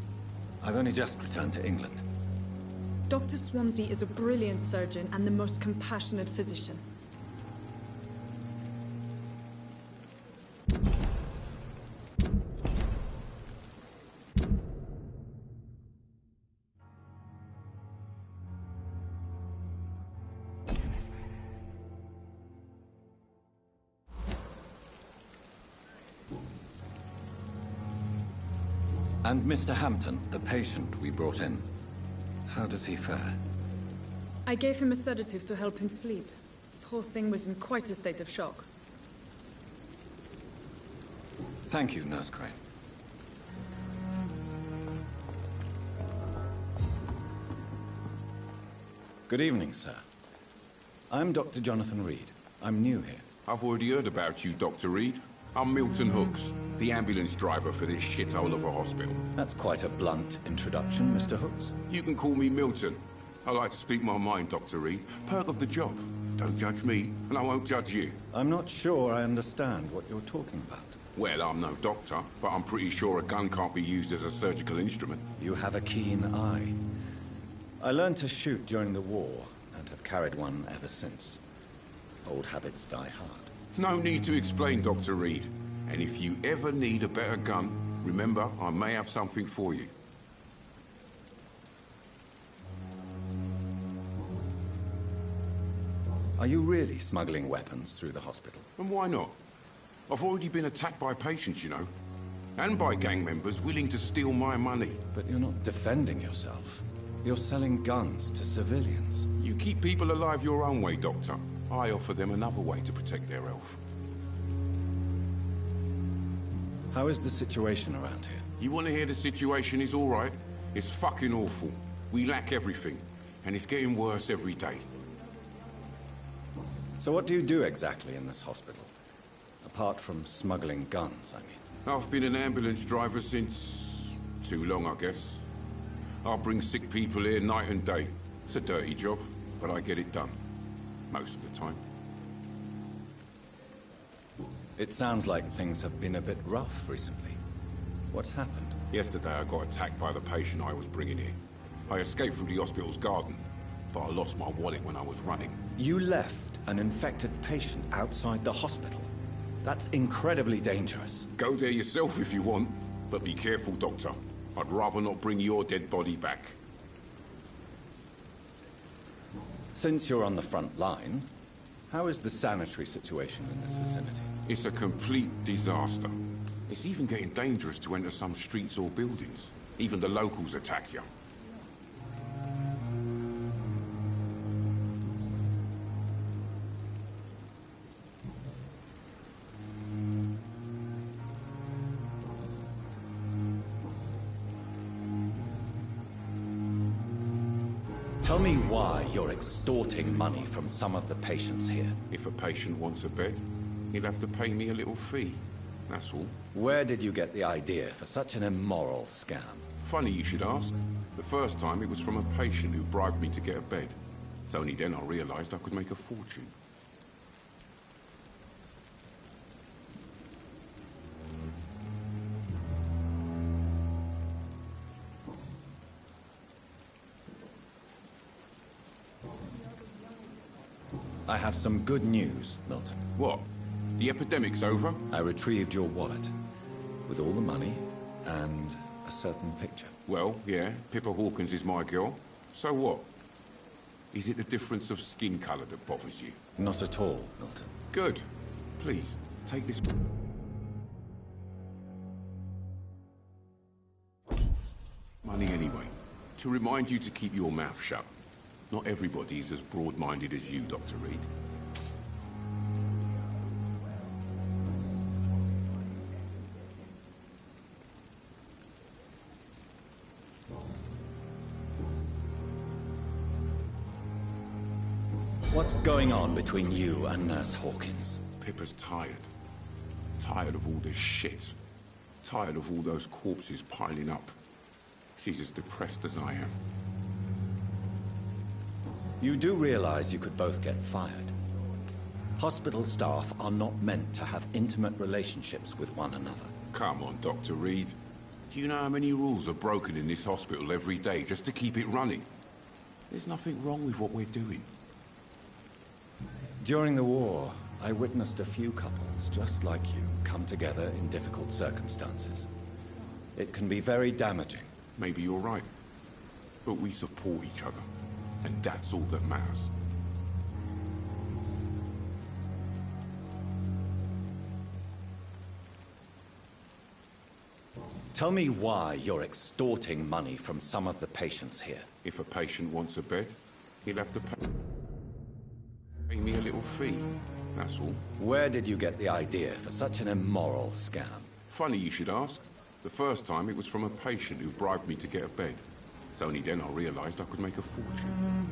Speaker 1: I've only just returned to England.
Speaker 12: Dr. Swansea is a brilliant surgeon and the most compassionate physician.
Speaker 1: And Mr. Hampton, the patient we brought in, how does he fare?
Speaker 12: I gave him a sedative to help him sleep. Poor thing was in quite a state of shock.
Speaker 1: Thank you, Nurse Crane. Good evening, sir. I'm Dr. Jonathan Reed. I'm new here.
Speaker 14: I've already heard about you, Dr. Reed. I'm Milton Hooks, the ambulance driver for this shithole of a hospital.
Speaker 1: That's quite a blunt introduction, Mr. Hooks.
Speaker 14: You can call me Milton. I like to speak my mind, Dr. Reed. Perk of the job. Don't judge me, and I won't judge you.
Speaker 1: I'm not sure I understand what you're talking about.
Speaker 14: Well, I'm no doctor, but I'm pretty sure a gun can't be used as a surgical instrument.
Speaker 1: You have a keen eye. I learned to shoot during the war, and have carried one ever since. Old habits die hard.
Speaker 14: No need to explain, Dr. Reed. And if you ever need a better gun, remember, I may have something for you.
Speaker 1: Are you really smuggling weapons through the hospital?
Speaker 14: And why not? I've already been attacked by patients, you know. And by gang members willing to steal my money.
Speaker 1: But you're not defending yourself. You're selling guns to civilians.
Speaker 14: You keep people alive your own way, Doctor. I offer them another way to protect their health.
Speaker 1: How is the situation around here?
Speaker 14: You want to hear the situation is all right? It's fucking awful. We lack everything, and it's getting worse every day.
Speaker 1: So what do you do exactly in this hospital? Apart from smuggling guns, I mean.
Speaker 14: I've been an ambulance driver since... too long, I guess. I bring sick people here night and day. It's a dirty job, but I get it done. Most of the time.
Speaker 1: It sounds like things have been a bit rough recently. What's happened?
Speaker 14: Yesterday I got attacked by the patient I was bringing here. I escaped from the hospital's garden, but I lost my wallet when I was running.
Speaker 1: You left an infected patient outside the hospital? That's incredibly dangerous.
Speaker 14: Go there yourself if you want, but be careful, Doctor. I'd rather not bring your dead body back.
Speaker 1: Since you're on the front line, how is the sanitary situation in this vicinity?
Speaker 14: It's a complete disaster. It's even getting dangerous to enter some streets or buildings. Even the locals attack you.
Speaker 1: Tell me why you're extorting money from some of the patients here.
Speaker 14: If a patient wants a bed, he'll have to pay me a little fee. That's all.
Speaker 1: Where did you get the idea for such an immoral scam?
Speaker 14: Funny you should ask. The first time it was from a patient who bribed me to get a bed. It's only then I realized I could make a fortune.
Speaker 1: I have some good news, Milton.
Speaker 14: What? The epidemic's over?
Speaker 1: I retrieved your wallet, with all the money and a certain picture.
Speaker 14: Well, yeah, Pippa Hawkins is my girl. So what? Is it the difference of skin color that bothers you?
Speaker 1: Not at all, Milton.
Speaker 14: Good. Please, take this... money anyway. To remind you to keep your mouth shut. Not everybody is as broad-minded as you, Dr. Reed.
Speaker 1: What's going on between you and Nurse Hawkins?
Speaker 14: Pippa's tired. Tired of all this shit. Tired of all those corpses piling up. She's as depressed as I am.
Speaker 1: You do realize you could both get fired. Hospital staff are not meant to have intimate relationships with one another.
Speaker 14: Come on, Dr. Reed. Do you know how many rules are broken in this hospital every day just to keep it running? There's nothing wrong with what we're doing.
Speaker 1: During the war, I witnessed a few couples just like you come together in difficult circumstances. It can be very damaging.
Speaker 14: Maybe you're right. But we support each other. And that's all that matters.
Speaker 1: Tell me why you're extorting money from some of the patients here.
Speaker 14: If a patient wants a bed, he'll have to pay me a little fee. That's all.
Speaker 1: Where did you get the idea for such an immoral scam?
Speaker 14: Funny you should ask. The first time it was from a patient who bribed me to get a bed. It's only then I realized I could make a fortune.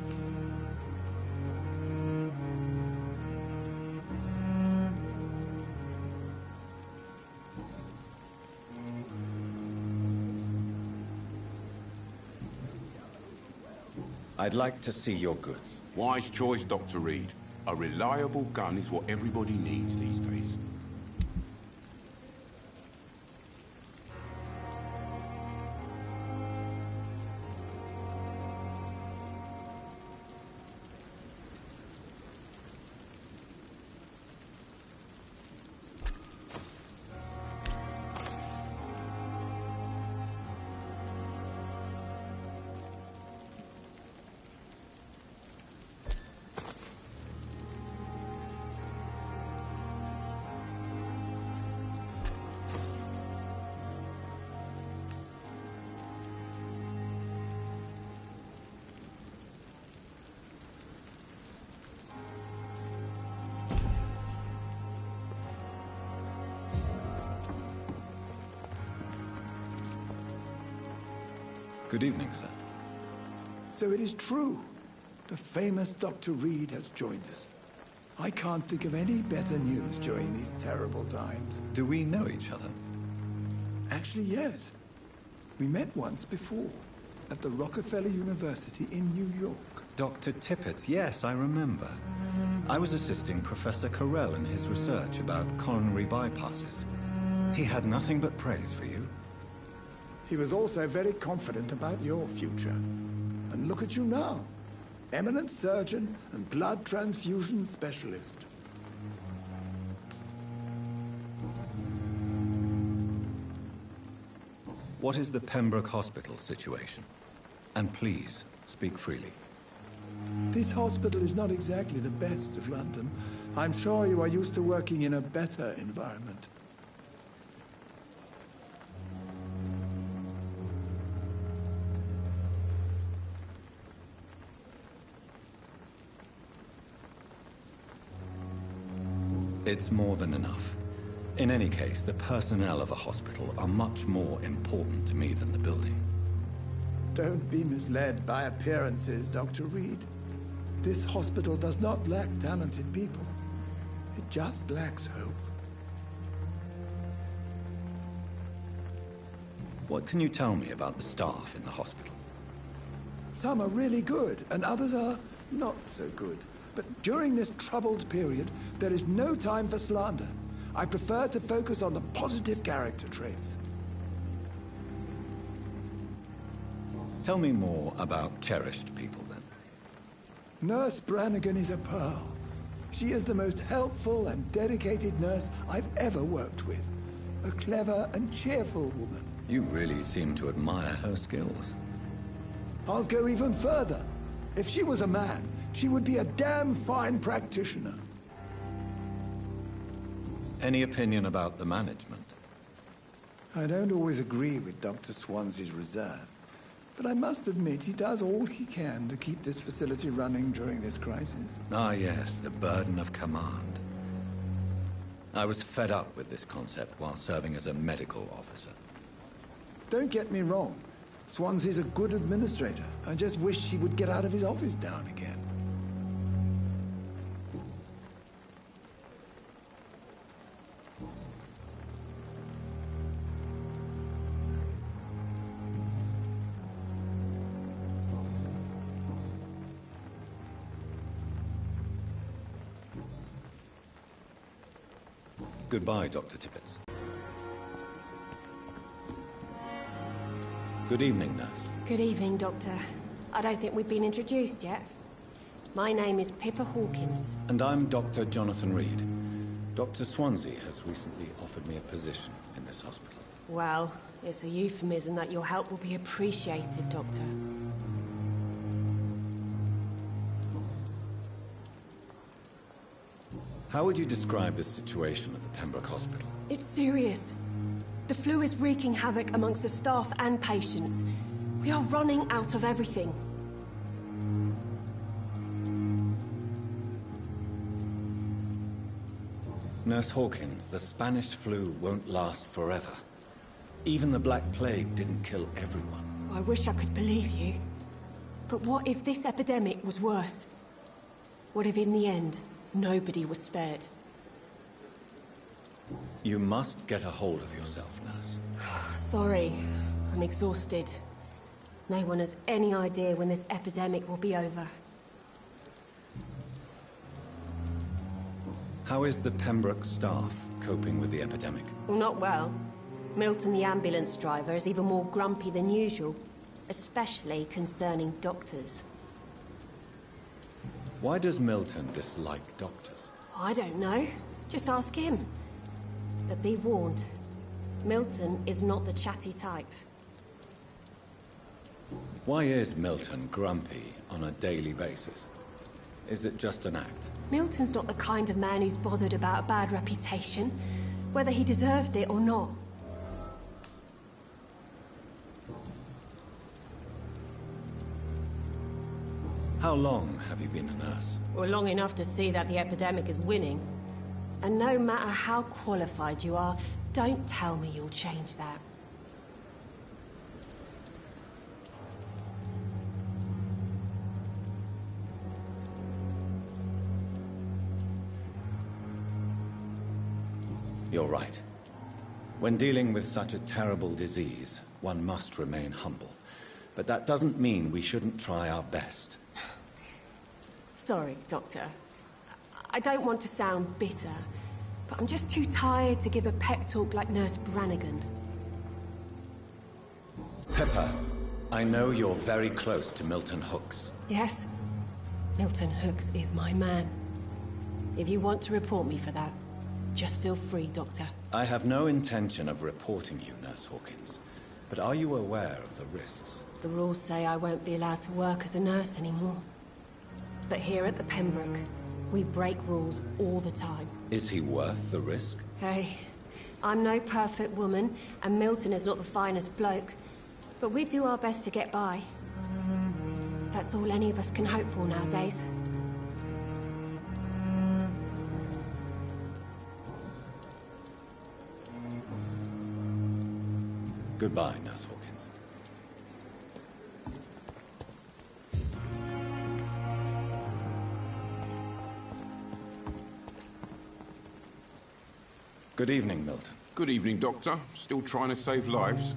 Speaker 1: I'd like to see your goods.
Speaker 14: Wise choice, Dr. Reed. A reliable gun is what everybody needs these days.
Speaker 1: Good evening, sir.
Speaker 9: So it is true. The famous Dr. Reed has joined us. I can't think of any better news during these terrible times.
Speaker 1: Do we know each other?
Speaker 9: Actually, yes. We met once before, at the Rockefeller University in New York.
Speaker 1: Dr. Tippett, yes, I remember. I was assisting Professor Carell in his research about coronary bypasses. He had nothing but praise for you.
Speaker 9: He was also very confident about your future. And look at you now. Eminent surgeon and blood transfusion specialist.
Speaker 1: What is the Pembroke Hospital situation? And please, speak freely.
Speaker 9: This hospital is not exactly the best of London. I'm sure you are used to working in a better environment.
Speaker 1: It's more than enough. In any case, the personnel of a hospital are much more important to me than the building.
Speaker 9: Don't be misled by appearances, Dr. Reed. This hospital does not lack talented people. It just lacks hope.
Speaker 1: What can you tell me about the staff in the hospital?
Speaker 9: Some are really good, and others are not so good. But during this troubled period, there is no time for slander. I prefer to focus on the positive character traits.
Speaker 1: Tell me more about cherished people, then.
Speaker 9: Nurse Brannigan is a pearl. She is the most helpful and dedicated nurse I've ever worked with. A clever and cheerful woman.
Speaker 1: You really seem to admire her skills.
Speaker 9: I'll go even further. If she was a man, she would be a damn fine practitioner.
Speaker 1: Any opinion about the management?
Speaker 9: I don't always agree with Dr. Swansea's reserve, but I must admit he does all he can to keep this facility running during this crisis.
Speaker 1: Ah, yes, the burden of command. I was fed up with this concept while serving as a medical officer.
Speaker 9: Don't get me wrong. Swansea's a good administrator. I just wish he would get out of his office now and again.
Speaker 1: Goodbye, Dr. Tippett. Good evening, nurse.
Speaker 15: Good evening, Doctor. I don't think we've been introduced yet. My name is Pippa Hawkins.
Speaker 1: And I'm Dr. Jonathan Reed. Dr. Swansea has recently offered me a position in this hospital.
Speaker 15: Well, it's a euphemism that your help will be appreciated, Doctor.
Speaker 1: How would you describe the situation at the Pembroke Hospital?
Speaker 15: It's serious. The flu is wreaking havoc amongst the staff and patients. We are running out of everything.
Speaker 1: Nurse Hawkins, the Spanish flu won't last forever. Even the Black Plague didn't kill everyone.
Speaker 15: I wish I could believe you. But what if this epidemic was worse? What if in the end, nobody was spared?
Speaker 1: You must get a hold of yourself, nurse.
Speaker 15: Sorry, I'm exhausted. No one has any idea when this epidemic will be over.
Speaker 1: How is the Pembroke staff coping with the epidemic?
Speaker 15: Well, not well. Milton, the ambulance driver, is even more grumpy than usual, especially concerning doctors.
Speaker 1: Why does Milton dislike doctors?
Speaker 15: I don't know. Just ask him. But be warned, Milton is not the chatty type.
Speaker 1: Why is Milton grumpy on a daily basis? Is it just an act?
Speaker 15: Milton's not the kind of man who's bothered about a bad reputation, whether he deserved it or not.
Speaker 1: How long have you been a nurse?
Speaker 15: Well, long enough to see that the epidemic is winning. And no matter how qualified you are, don't tell me you'll change that.
Speaker 1: You're right. When dealing with such a terrible disease, one must remain humble. But that doesn't mean we shouldn't try our best.
Speaker 15: Sorry, Doctor. I don't want to sound bitter, but I'm just too tired to give a pep talk like Nurse Brannigan.
Speaker 1: Pepper, I know you're very close to Milton Hooks.
Speaker 15: Yes? Milton Hooks is my man. If you want to report me for that, just feel free, Doctor.
Speaker 1: I have no intention of reporting you, Nurse Hawkins. But are you aware of the risks?
Speaker 15: The rules say I won't be allowed to work as a nurse anymore. But here at the Pembroke, we break rules all the time.
Speaker 1: Is he worth the risk?
Speaker 15: Hey, I'm no perfect woman, and Milton is not the finest bloke. But we do our best to get by. That's all any of us can hope for nowadays.
Speaker 1: Goodbye, Nurse Hawkins. Good evening, Milton.
Speaker 14: Good evening, Doctor. Still trying to save lives?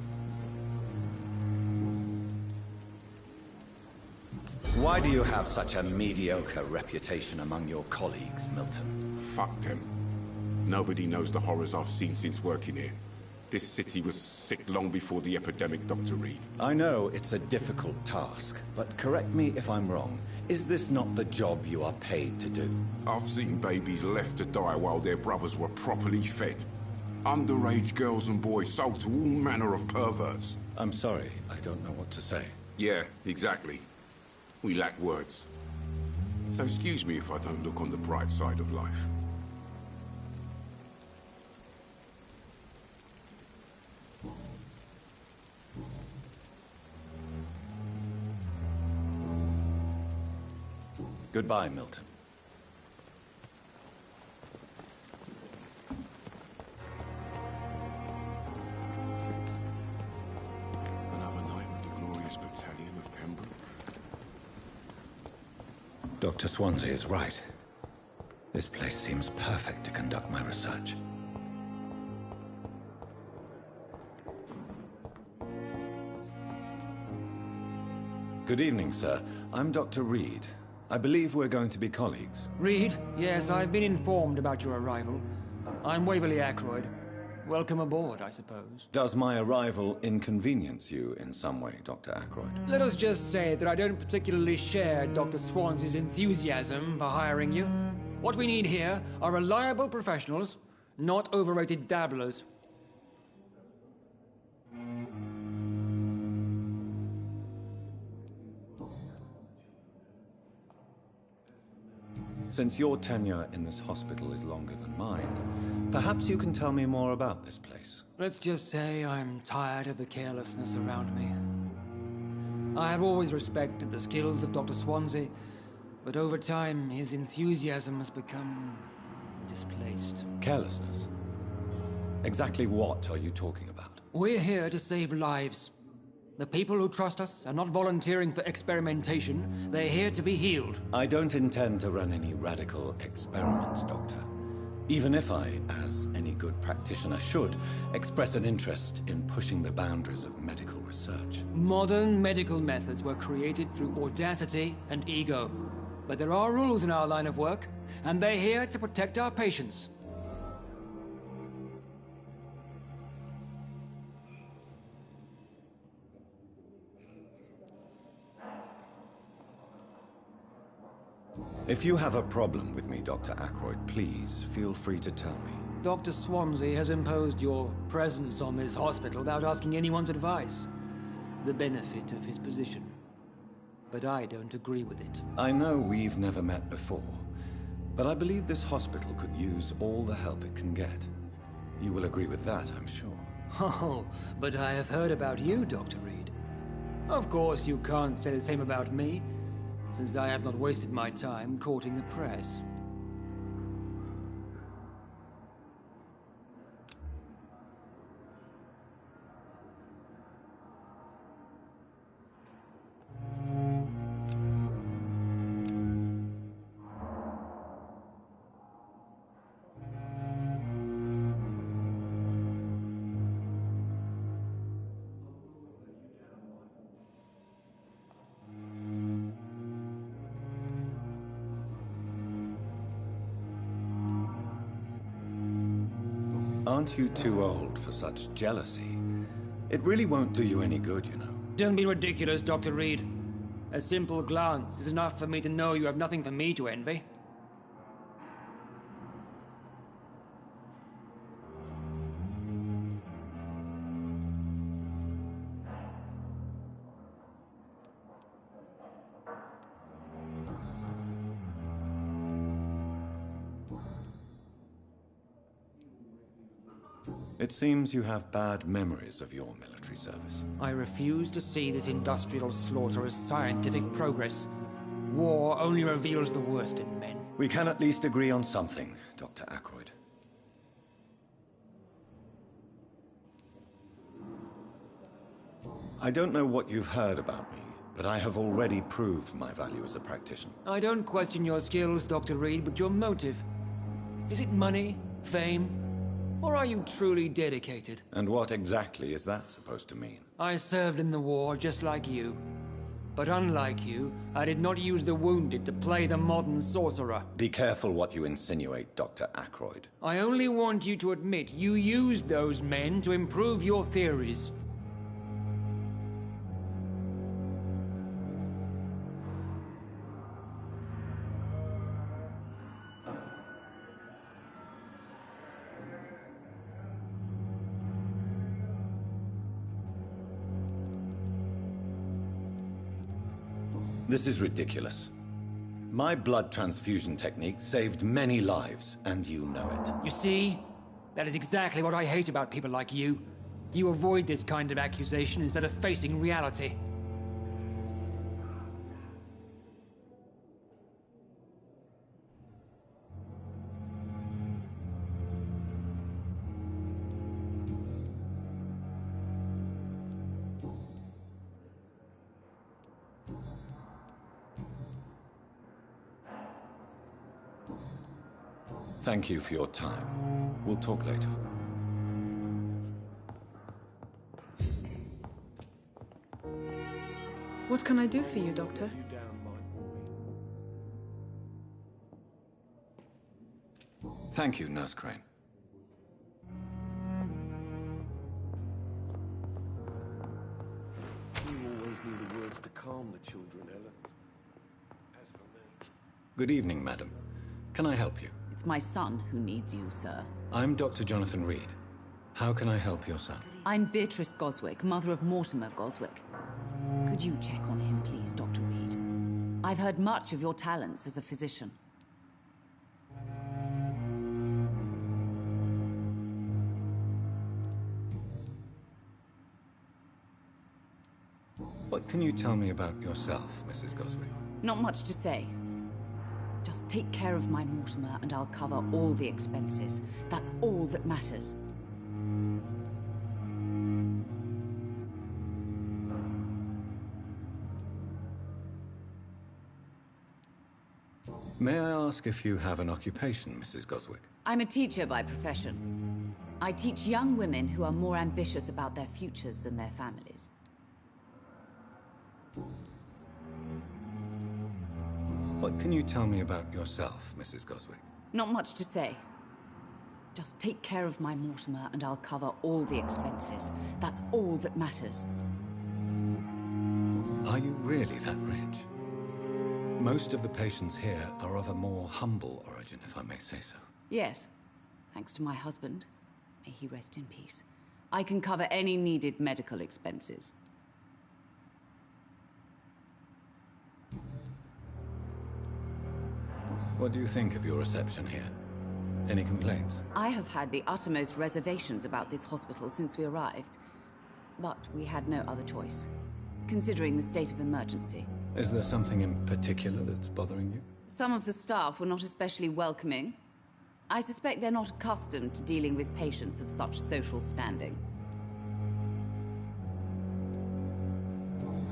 Speaker 1: Why do you have such a mediocre reputation among your colleagues, Milton?
Speaker 14: Fuck them. Nobody knows the horrors I've seen since working here. This city was sick long before the epidemic, Dr. Reed.
Speaker 1: I know it's a difficult task, but correct me if I'm wrong. Is this not the job you are paid to do?
Speaker 14: I've seen babies left to die while their brothers were properly fed. Underage girls and boys sold to all manner of perverts.
Speaker 1: I'm sorry, I don't know what to say.
Speaker 14: Yeah, exactly. We lack words. So excuse me if I don't look on the bright side of life.
Speaker 1: Goodbye, Milton.
Speaker 14: Another night with the glorious battalion of Pembroke.
Speaker 1: Dr. Swansea is right. This place seems perfect to conduct my research. Good evening, sir. I'm Dr. Reed. I believe we're going to be colleagues.
Speaker 16: Reed? Yes, I've been informed about your arrival. I'm Waverly Ackroyd. Welcome aboard, I suppose.
Speaker 1: Does my arrival inconvenience you in some way, Dr. Ackroyd?
Speaker 16: Let us just say that I don't particularly share Dr. Swansea's enthusiasm for hiring you. What we need here are reliable professionals, not overrated dabblers.
Speaker 1: Since your tenure in this hospital is longer than mine, perhaps you can tell me more about this place.
Speaker 16: Let's just say I'm tired of the carelessness around me. I have always respected the skills of Dr. Swansea, but over time his enthusiasm has become displaced.
Speaker 1: Carelessness? Exactly what are you talking about?
Speaker 16: We're here to save lives. The people who trust us are not volunteering for experimentation. They're here to be healed.
Speaker 1: I don't intend to run any radical experiments, Doctor. Even if I, as any good practitioner should, express an interest in pushing the boundaries of medical research.
Speaker 16: Modern medical methods were created through audacity and ego. But there are rules in our line of work, and they're here to protect our patients.
Speaker 1: If you have a problem with me, Dr. Ackroyd, please feel free to tell me.
Speaker 16: Dr. Swansea has imposed your presence on this hospital without asking anyone's advice. The benefit of his position. But I don't agree with it.
Speaker 1: I know we've never met before, but I believe this hospital could use all the help it can get. You will agree with that, I'm sure.
Speaker 16: Oh, but I have heard about you, Dr. Reed. Of course, you can't say the same about me, since I have not wasted my time courting the press.
Speaker 1: Aren't you too old for such jealousy? It really won't do you any good, you know.
Speaker 16: Don't be ridiculous, Dr. Reed. A simple glance is enough for me to know you have nothing for me to envy.
Speaker 1: It seems you have bad memories of your military service.
Speaker 16: I refuse to see this industrial slaughter as scientific progress. War only reveals the worst in men.
Speaker 1: We can at least agree on something, Dr. Ackroyd. I don't know what you've heard about me, but I have already proved my value as a practitioner.
Speaker 16: I don't question your skills, Dr. Reed, but your motive. Is it money? Fame? Or are you truly dedicated?
Speaker 1: And what exactly is that supposed to mean?
Speaker 16: I served in the war just like you. But unlike you, I did not use the wounded to play the modern sorcerer.
Speaker 1: Be careful what you insinuate, Dr. Ackroyd.
Speaker 16: I only want you to admit you used those men to improve your theories.
Speaker 1: This is ridiculous. My blood transfusion technique saved many lives, and you know it.
Speaker 16: You see? That is exactly what I hate about people like you. You avoid this kind of accusation instead of facing reality.
Speaker 1: Thank you for your time. We'll talk later.
Speaker 12: What can I do for you, Doctor?
Speaker 1: Thank you, Nurse Crane.
Speaker 8: You always knew the words to calm the children, Ella. As for me...
Speaker 1: Good evening, madam. Can I help you?
Speaker 17: It's my son who needs you, sir.
Speaker 1: I'm Dr. Jonathan Reed. How can I help your son?
Speaker 17: I'm Beatrice Goswick, mother of Mortimer Goswick. Could you check on him, please, Dr. Reed? I've heard much of your talents as a physician.
Speaker 1: What can you tell me about yourself, Mrs. Goswick?
Speaker 17: Not much to say. Just take care of my Mortimer and I'll cover all the expenses. That's all that matters.
Speaker 1: May I ask if you have an occupation, Mrs. Goswick?
Speaker 17: I'm a teacher by profession. I teach young women who are more ambitious about their futures than their families.
Speaker 1: What can you tell me about yourself, Mrs. Goswick?
Speaker 17: Not much to say. Just take care of my Mortimer and I'll cover all the expenses. That's all that matters.
Speaker 1: Are you really that rich? Most of the patients here are of a more humble origin, if I may say so.
Speaker 17: Yes, thanks to my husband. May he rest in peace. I can cover any needed medical expenses.
Speaker 1: What do you think of your reception here? Any complaints?
Speaker 17: I have had the uttermost reservations about this hospital since we arrived. But we had no other choice, considering the state of emergency.
Speaker 1: Is there something in particular that's bothering you?
Speaker 17: Some of the staff were not especially welcoming. I suspect they're not accustomed to dealing with patients of such social standing.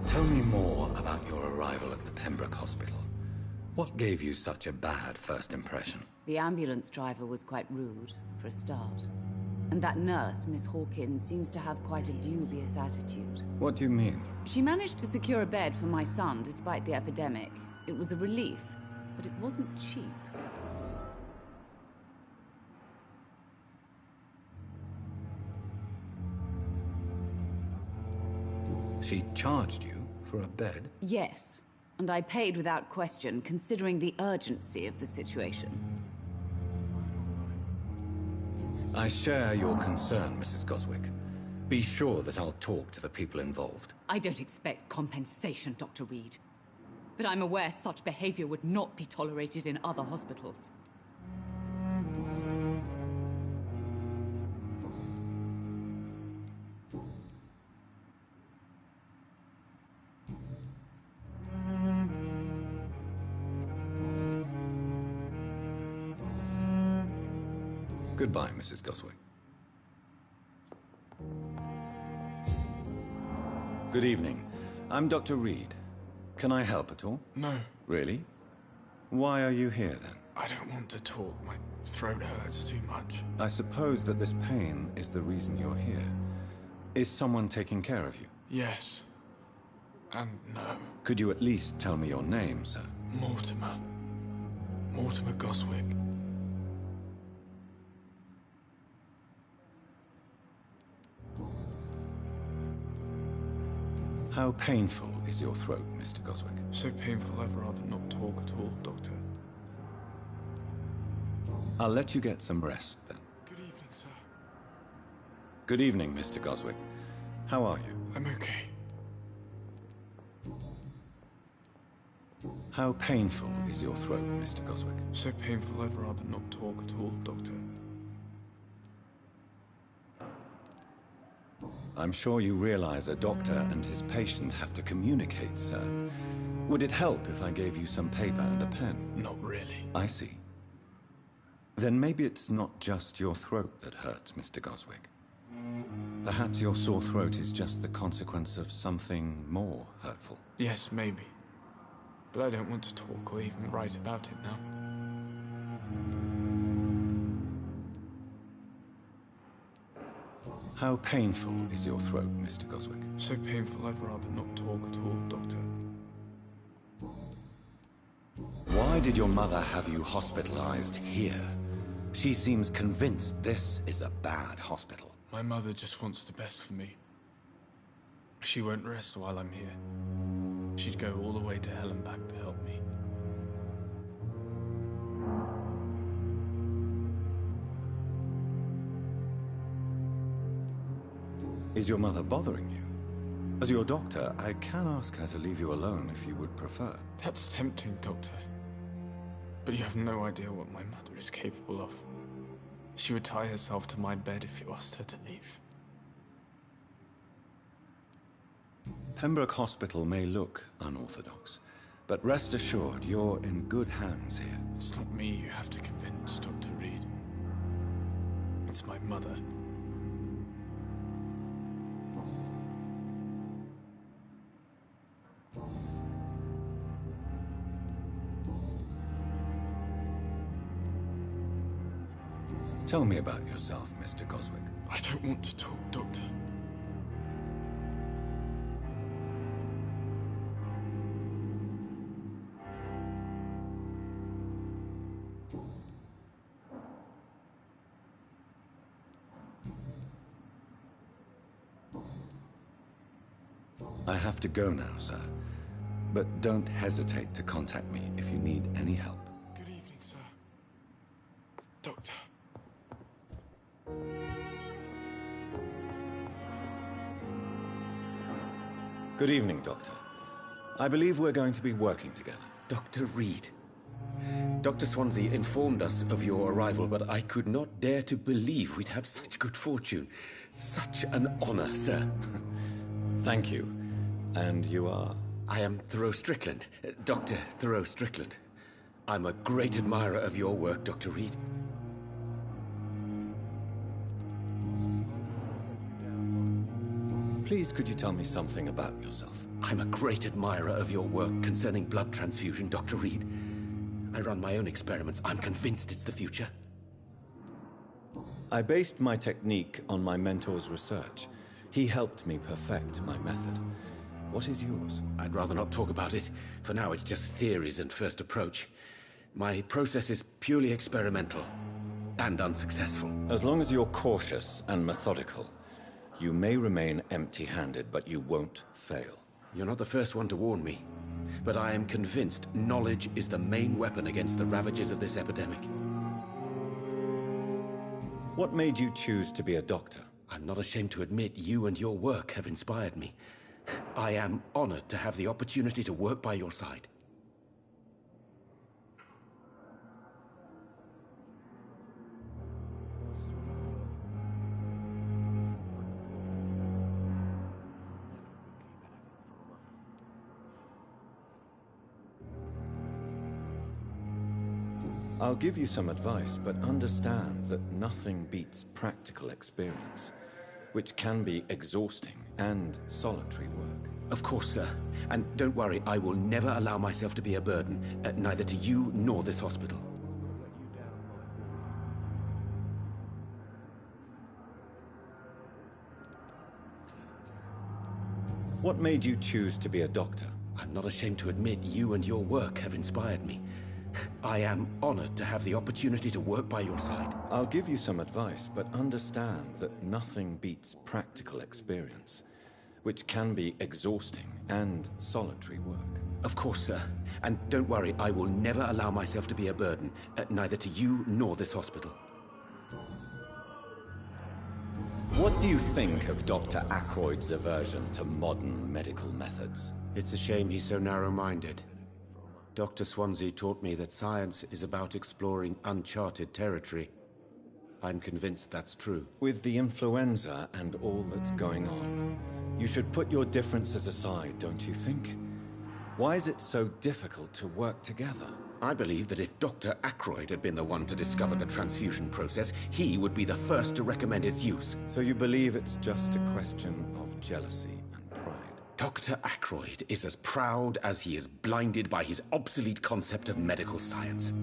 Speaker 1: Tell me more about your arrival at the Pembroke Hospital. What gave you such a bad first impression?
Speaker 17: The ambulance driver was quite rude, for a start. And that nurse, Miss Hawkins, seems to have quite a dubious attitude.
Speaker 1: What do you mean?
Speaker 17: She managed to secure a bed for my son despite the epidemic. It was a relief, but it wasn't cheap.
Speaker 1: She charged you for a bed?
Speaker 17: Yes, and I paid without question, considering the urgency of the situation.
Speaker 1: I share your concern, Mrs. Goswick. Be sure that I'll talk to the people involved.
Speaker 17: I don't expect compensation, Dr. Reed. But I'm aware such behavior would not be tolerated in other hospitals.
Speaker 1: Goodbye, Mrs. Goswick. Good evening. I'm Dr. Reed. Can I help at all?
Speaker 9: No.
Speaker 1: Really? Why are you here, then?
Speaker 18: I don't want to talk. My throat hurts too much.
Speaker 1: I suppose that this pain is the reason you're here. Is someone taking care of you?
Speaker 18: Yes. And no.
Speaker 1: Could you at least tell me your name, sir?
Speaker 18: Mortimer. Mortimer Goswick.
Speaker 1: How painful is your throat, Mr. Goswick?
Speaker 18: So painful I'd rather not talk at all, Doctor.
Speaker 1: I'll let you get some rest, then.
Speaker 18: Good evening, sir.
Speaker 1: Good evening, Mr. Goswick. How are you?
Speaker 18: I'm okay.
Speaker 1: How painful is your throat, Mr. Goswick?
Speaker 18: So painful I'd rather not talk at all, Doctor.
Speaker 1: I'm sure you realize a doctor and his patient have to communicate, sir. Would it help if I gave you some paper and a pen?
Speaker 18: Not really.
Speaker 1: I see. Then maybe it's not just your throat that hurts, Mr. Goswick. Perhaps your sore throat is just the consequence of something more hurtful.
Speaker 18: Yes, maybe. But I don't want to talk or even write about it now.
Speaker 1: How painful is your throat, Mr. Goswick?
Speaker 18: So painful I'd rather not talk at all, Doctor.
Speaker 1: Why did your mother have you hospitalized here? She seems convinced this is a bad hospital.
Speaker 18: My mother just wants the best for me. She won't rest while I'm here. She'd go all the way to hell and back to help me.
Speaker 1: Is your mother bothering you? As your doctor, I can ask her to leave you alone if you would prefer.
Speaker 18: That's tempting, Doctor. But you have no idea what my mother is capable of. She would tie herself to my bed if you asked her to leave.
Speaker 1: Pembroke Hospital may look unorthodox, but rest assured you're in good hands here.
Speaker 18: It's not me you have to convince, Dr. Reed. It's my mother.
Speaker 1: Tell me about yourself, Mr. Goswick.
Speaker 18: I don't want to talk, Doctor.
Speaker 1: I have to go now, sir. But don't hesitate to contact me if you need any help.
Speaker 18: Good evening, sir. Doctor.
Speaker 1: Good evening, Doctor. I believe we're going to be working together.
Speaker 19: Dr. Reed. Dr. Swansea informed us of your arrival, but I could not dare to believe we'd have such good fortune. Such an honor, sir.
Speaker 1: Thank you. And you are?
Speaker 19: I am Thoreau Strickland, Dr. Thoreau Strickland. I'm a great admirer of your work, Dr. Reed.
Speaker 1: Please, could you tell me something about yourself?
Speaker 19: I'm a great admirer of your work concerning blood transfusion, Dr. Reed. I run my own experiments. I'm convinced it's the future.
Speaker 1: I based my technique on my mentor's research. He helped me perfect my method. What is yours?
Speaker 19: I'd rather not talk about it. For now, it's just theories and first approach. My process is purely experimental and unsuccessful.
Speaker 1: As long as you're cautious and methodical, you may remain empty-handed, but you won't fail.
Speaker 19: You're not the first one to warn me, but I am convinced knowledge is the main weapon against the ravages of this epidemic.
Speaker 1: What made you choose to be a doctor?
Speaker 19: I'm not ashamed to admit you and your work have inspired me. I am honored to have the opportunity to work by your side.
Speaker 1: I'll give you some advice, but understand that nothing beats practical experience, which can be exhausting and solitary work.
Speaker 19: Of course, sir. And don't worry, I will never allow myself to be a burden, neither to you nor this hospital.
Speaker 1: What made you choose to be a doctor?
Speaker 19: I'm not ashamed to admit you and your work have inspired me. I am honored to have the opportunity to work by your side.
Speaker 1: I'll give you some advice, but understand that nothing beats practical experience, which can be exhausting and solitary work.
Speaker 19: Of course, sir. And don't worry, I will never allow myself to be a burden, neither to you nor this hospital.
Speaker 1: What do you think of Dr. Ackroyd's aversion to modern medical methods?
Speaker 19: It's a shame he's so narrow-minded. Dr. Swansea taught me that science is about exploring uncharted territory. I'm convinced that's true.
Speaker 1: With the influenza and all that's going on, you should put your differences aside, don't you think? Why is it so difficult to work together?
Speaker 19: I believe that if Dr. Ackroyd had been the one to discover the transfusion process, he would be the first to recommend its use.
Speaker 1: So you believe it's just a question of jealousy and pride?
Speaker 19: Dr. Ackroyd is as proud as he is blinded by his obsolete concept of medical science.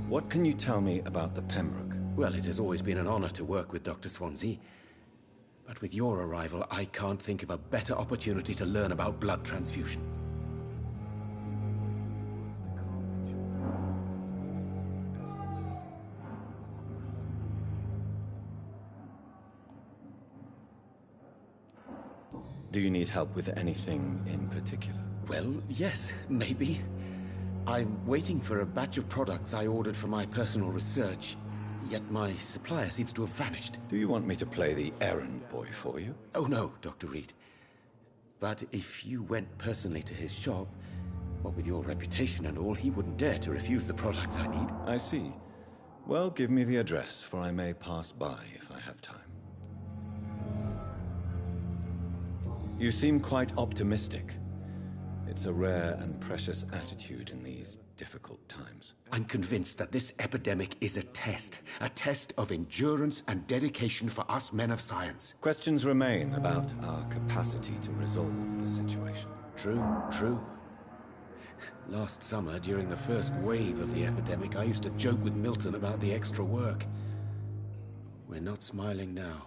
Speaker 1: What can you tell me about the Pembroke?
Speaker 19: Well, it has always been an honor to work with Dr. Swansea. But with your arrival, I can't think of a better opportunity to learn about blood transfusion.
Speaker 1: Do you need help with anything in particular?
Speaker 19: Well, yes, maybe. I'm waiting for a batch of products I ordered for my personal research, yet my supplier seems to have vanished.
Speaker 1: Do you want me to play the errand boy for you?
Speaker 19: Oh no, Dr. Reed. But if you went personally to his shop, what with your reputation and all, he wouldn't dare to refuse the products I need.
Speaker 1: I see. Well, give me the address, for I may pass by if I have time. You seem quite optimistic. It's a rare and precious attitude in these difficult times.
Speaker 19: I'm convinced that this epidemic is a test of endurance and dedication for us men of science.
Speaker 1: Questions remain about our capacity to resolve the situation.
Speaker 19: True. Last summer, during the first wave of the epidemic, I used to joke with Milton about the extra work. We're not smiling now.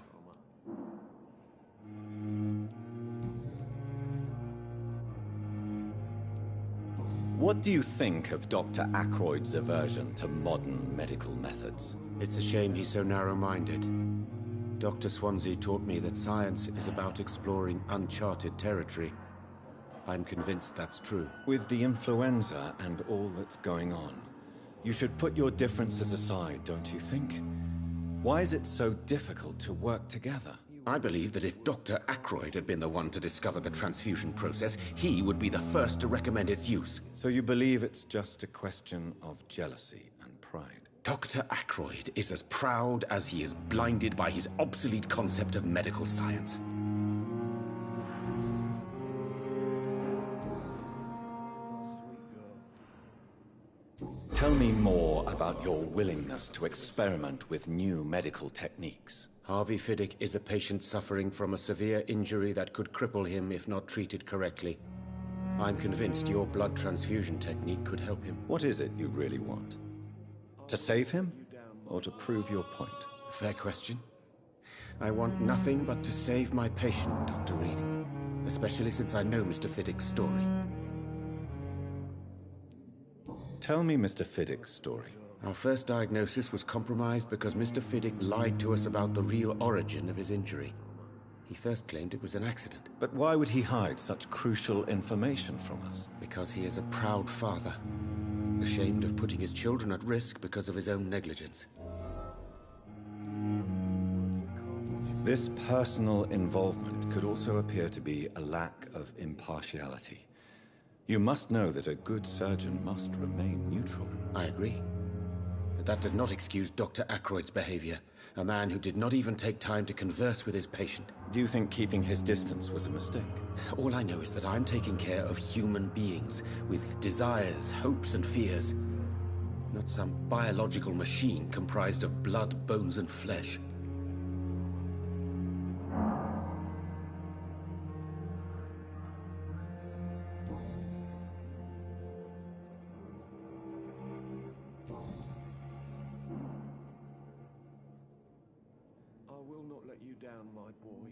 Speaker 1: What do you think of Dr. Ackroyd's aversion to modern medical methods?
Speaker 19: It's a shame he's so narrow-minded. Dr. Swansea taught me that science is about exploring uncharted territory. I'm convinced that's true.
Speaker 1: With the influenza and all that's going on, you should put your differences aside, don't you think? Why is it so difficult to work together?
Speaker 19: I believe that if Dr. Ackroyd had been the one to discover the transfusion process, he would be the first to recommend its use.
Speaker 1: So you believe it's just a question of jealousy and pride?
Speaker 19: Dr. Ackroyd is as proud as he is blinded by his obsolete concept of medical science.
Speaker 1: Tell me more about your willingness to experiment with new medical techniques.
Speaker 19: Harvey Fiddick is a patient suffering from a severe injury that could cripple him if not treated correctly. I'm convinced your blood transfusion technique could help him.
Speaker 1: What is it you really want? To save him? Or to prove your point?
Speaker 19: Fair question. I want nothing but to save my patient, Dr. Reed. Especially since I know Mr. Fiddick's story.
Speaker 1: Tell me Mr. Fiddick's story.
Speaker 19: Our first diagnosis was compromised because Mr. Fiddick lied to us about the real origin of his injury. He first claimed it was an accident.
Speaker 1: But why would he hide such crucial information from us?
Speaker 19: Because he is a proud father, ashamed of putting his children at risk because of his own negligence.
Speaker 1: This personal involvement could also appear to be a lack of impartiality. You must know that a good surgeon must remain neutral.
Speaker 19: I agree. But that does not excuse Dr. Ackroyd's behavior, a man who did not even take time to converse with his patient.
Speaker 1: Do you think keeping his distance was a mistake?
Speaker 19: All I know is that I'm taking care of human beings, with desires, hopes, and fears. Not some biological machine comprised of blood, bones, and flesh.
Speaker 9: Down, my boy.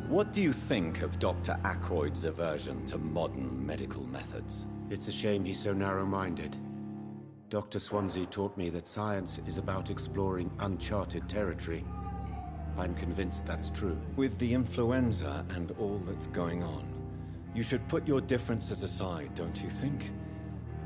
Speaker 1: What do you think of Dr. Ackroyd's aversion to modern medical methods?
Speaker 19: It's a shame he's so narrow-minded. Dr. Swansea taught me that science is about exploring uncharted territory. I'm convinced that's true.
Speaker 1: With the influenza and all that's going on, you should put your differences aside, don't you think?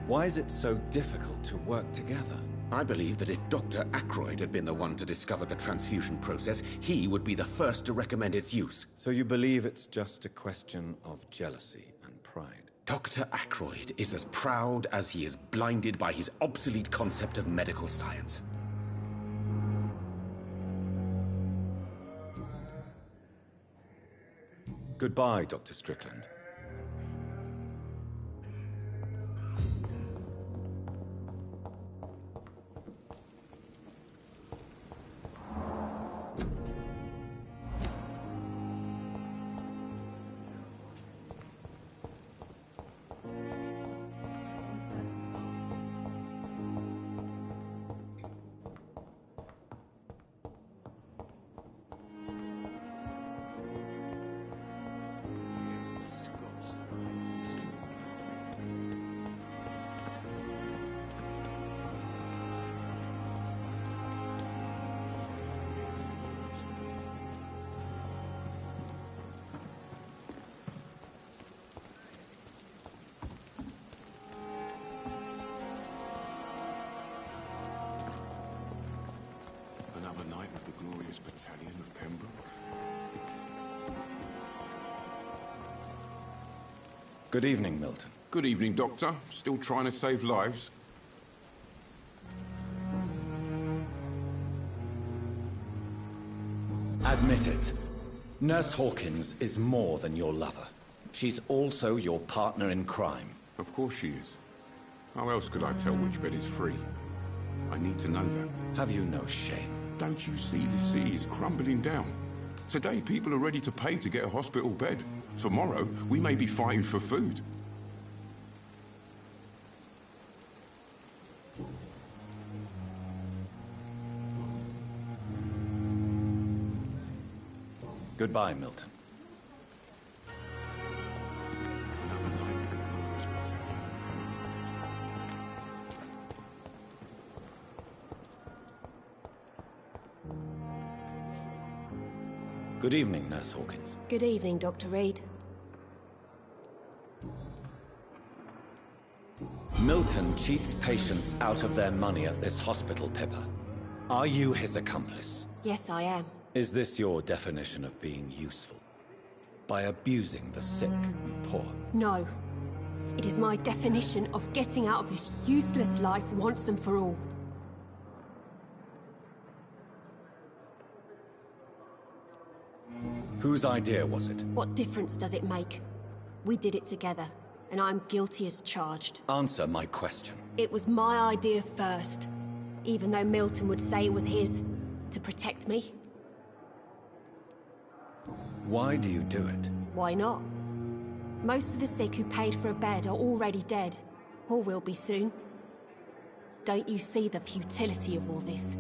Speaker 1: Why is it so difficult to work together?
Speaker 19: I believe that if Dr. Ackroyd had been the one to discover the transfusion process, he would be the first to recommend its use.
Speaker 1: So you believe it's just a question of jealousy and pride?
Speaker 19: Dr. Ackroyd is as proud as he is blinded by his obsolete concept of medical science.
Speaker 1: Goodbye, Dr. Strickland.
Speaker 14: Another night with the glorious battalion of Pembroke.
Speaker 1: Good evening, Milton.
Speaker 14: Good evening, Doctor. Still trying to save lives?
Speaker 1: Admit it. Nurse Hawkins is more than your lover. She's also your partner in crime.
Speaker 14: Of course she is. How else could I tell which bed is free? I need to know that.
Speaker 1: Have you no shame?
Speaker 14: Don't you see the city is crumbling down? Today, people are ready to pay to get a hospital bed. Tomorrow, we may be fighting for food.
Speaker 1: Goodbye, Milton. Good evening, Nurse Hawkins.
Speaker 15: Good evening, Dr. Reed.
Speaker 1: Milton cheats patients out of their money at this hospital, Pippa. Are you his accomplice?
Speaker 15: Yes, I am.
Speaker 1: Is this your definition of being useful? By abusing the sick and poor?
Speaker 15: No. It is my definition of getting out of this useless life once and for all.
Speaker 1: Whose idea was it?
Speaker 15: What difference does it make? We did it together, and I'm guilty as charged.
Speaker 1: Answer my question.
Speaker 15: It was my idea first, even though Milton would say it was his, to protect me.
Speaker 1: Why do you do it?
Speaker 15: Why not? Most of the sick who paid for a bed are already dead, or will be soon. Don't you see the futility of all this?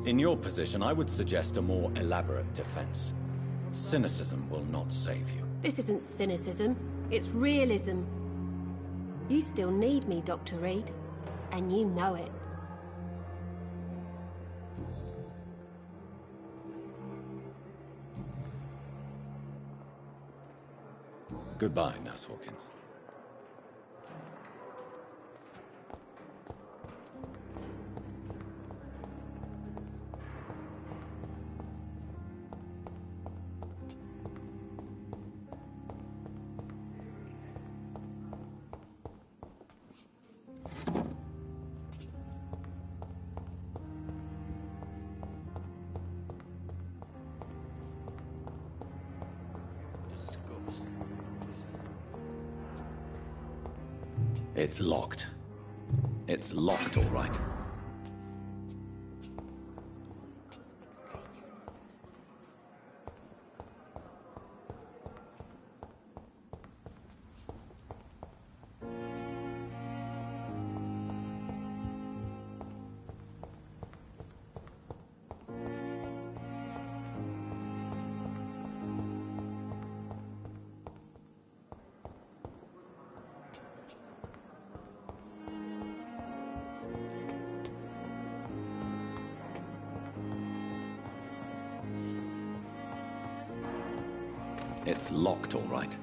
Speaker 1: In your position, I would suggest a more elaborate defense. Cynicism will not save you.
Speaker 15: This isn't cynicism, it's realism. You still need me, Dr. Reed, and you know it.
Speaker 1: Goodbye, Nurse Hawkins. It's locked. It's locked, all right. It's locked, all right.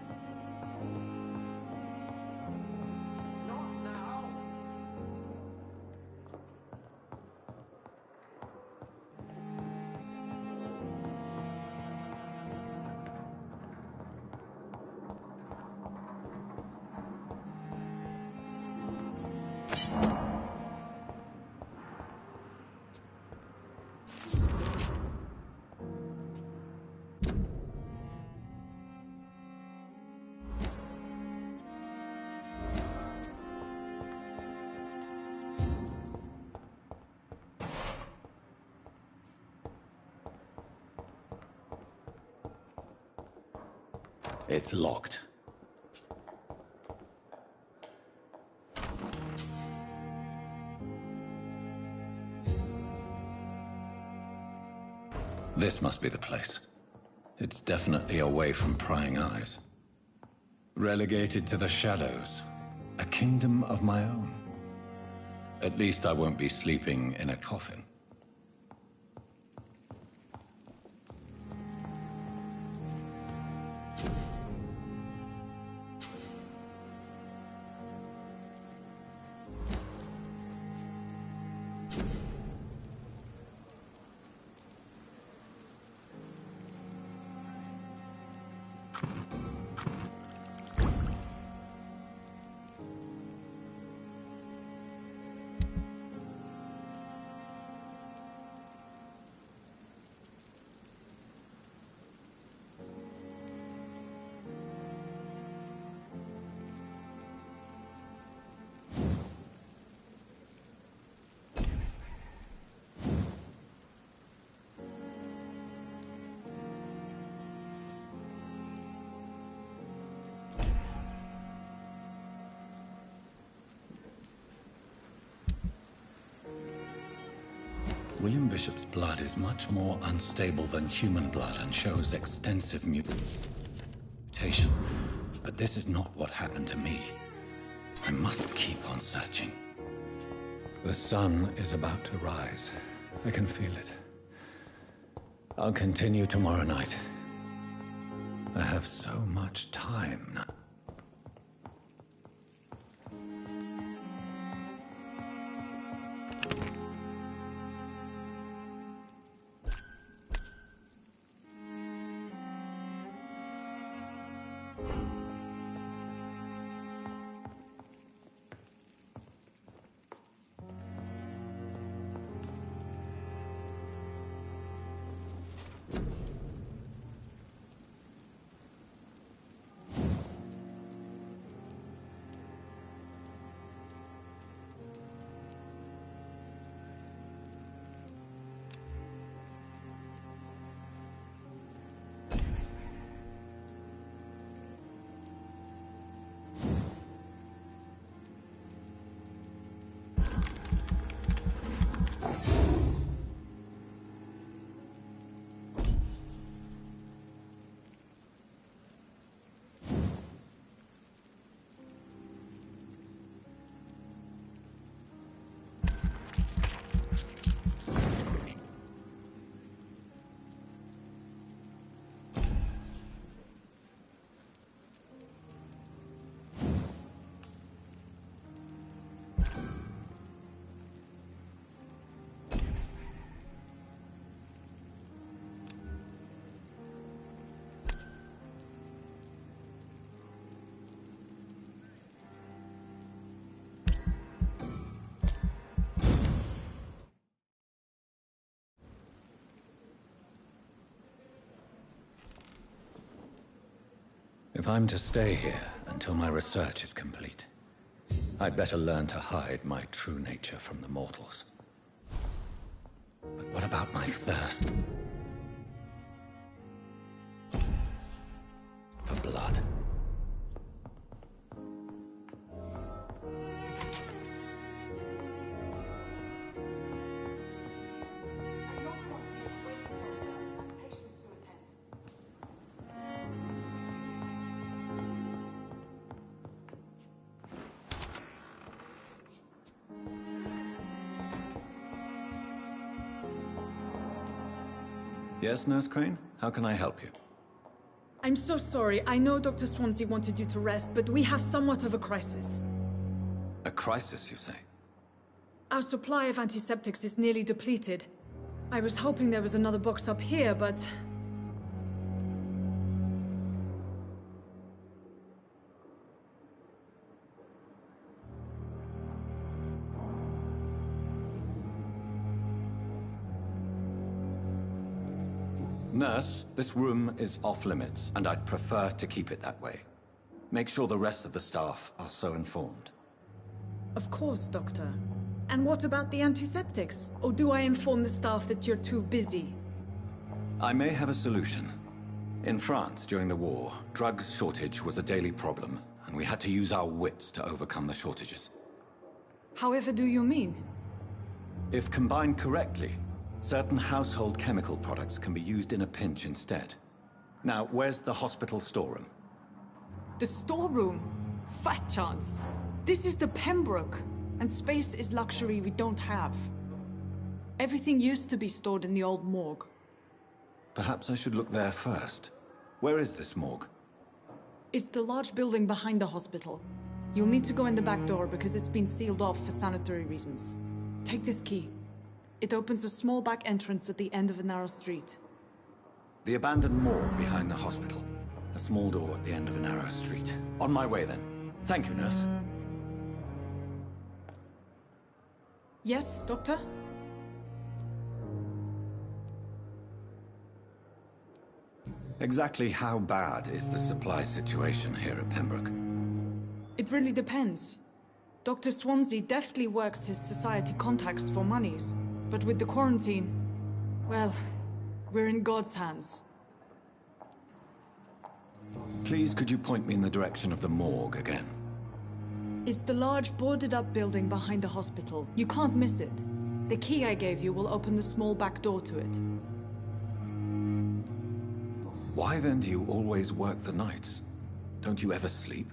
Speaker 1: It's locked. This must be the place. It's definitely away from prying eyes. Relegated to the shadows. A kingdom of my own. At least I won't be sleeping in a coffin. William Bishop's blood is much more unstable than human blood and shows extensive mutation. But this is not what happened to me. I must keep on searching. The sun is about to rise. I can feel it. I'll continue tomorrow night. I have so much time now. If I'm to stay here until my research is complete, I'd better learn to hide my true nature from the mortals. But what about my thirst for blood? Yes, Nurse Crane? How can I help you?
Speaker 12: I'm so sorry. I know Dr. Swansea wanted you to rest, but we have somewhat of a crisis.
Speaker 1: A crisis, you say?
Speaker 12: Our supply of antiseptics is nearly depleted. I was hoping there was another box up here, but...
Speaker 1: Nurse, this room is off-limits, and I'd prefer to keep it that way. Make sure the rest of the staff are so informed.
Speaker 12: Of course, Doctor. And what about the antiseptics? Or do I inform the staff that you're too busy?
Speaker 1: I may have a solution. In France, during the war, drugs shortage was a daily problem, and we had to use our wits to overcome the shortages.
Speaker 12: However do you mean?
Speaker 1: If combined correctly, certain household chemical products can be used in a pinch instead. Now, where's the hospital storeroom?
Speaker 12: The storeroom? Fat chance. This is the Pembroke, and space is luxury we don't have. Everything used to be stored in the old morgue.
Speaker 1: Perhaps I should look there first. Where is this morgue?
Speaker 12: It's the large building behind the hospital. You'll need to go in the back door because it's been sealed off for sanitary reasons. Take this key. It opens a small back entrance at the end of a narrow street.
Speaker 1: The abandoned morgue behind the hospital. A small door at the end of a narrow street. On my way, then. Thank you, nurse.
Speaker 12: Yes, Doctor?
Speaker 1: Exactly how bad is the supply situation here at Pembroke?
Speaker 12: It really depends. Dr. Swansea deftly works his society contacts for monies. But with the quarantine, well, we're in God's hands.
Speaker 1: Please, could you point me in the direction of the morgue again?
Speaker 12: It's the large boarded-up building behind the hospital. You can't miss it. The key I gave you will open the small back door to it.
Speaker 1: Why then do you always work the nights? Don't you ever sleep?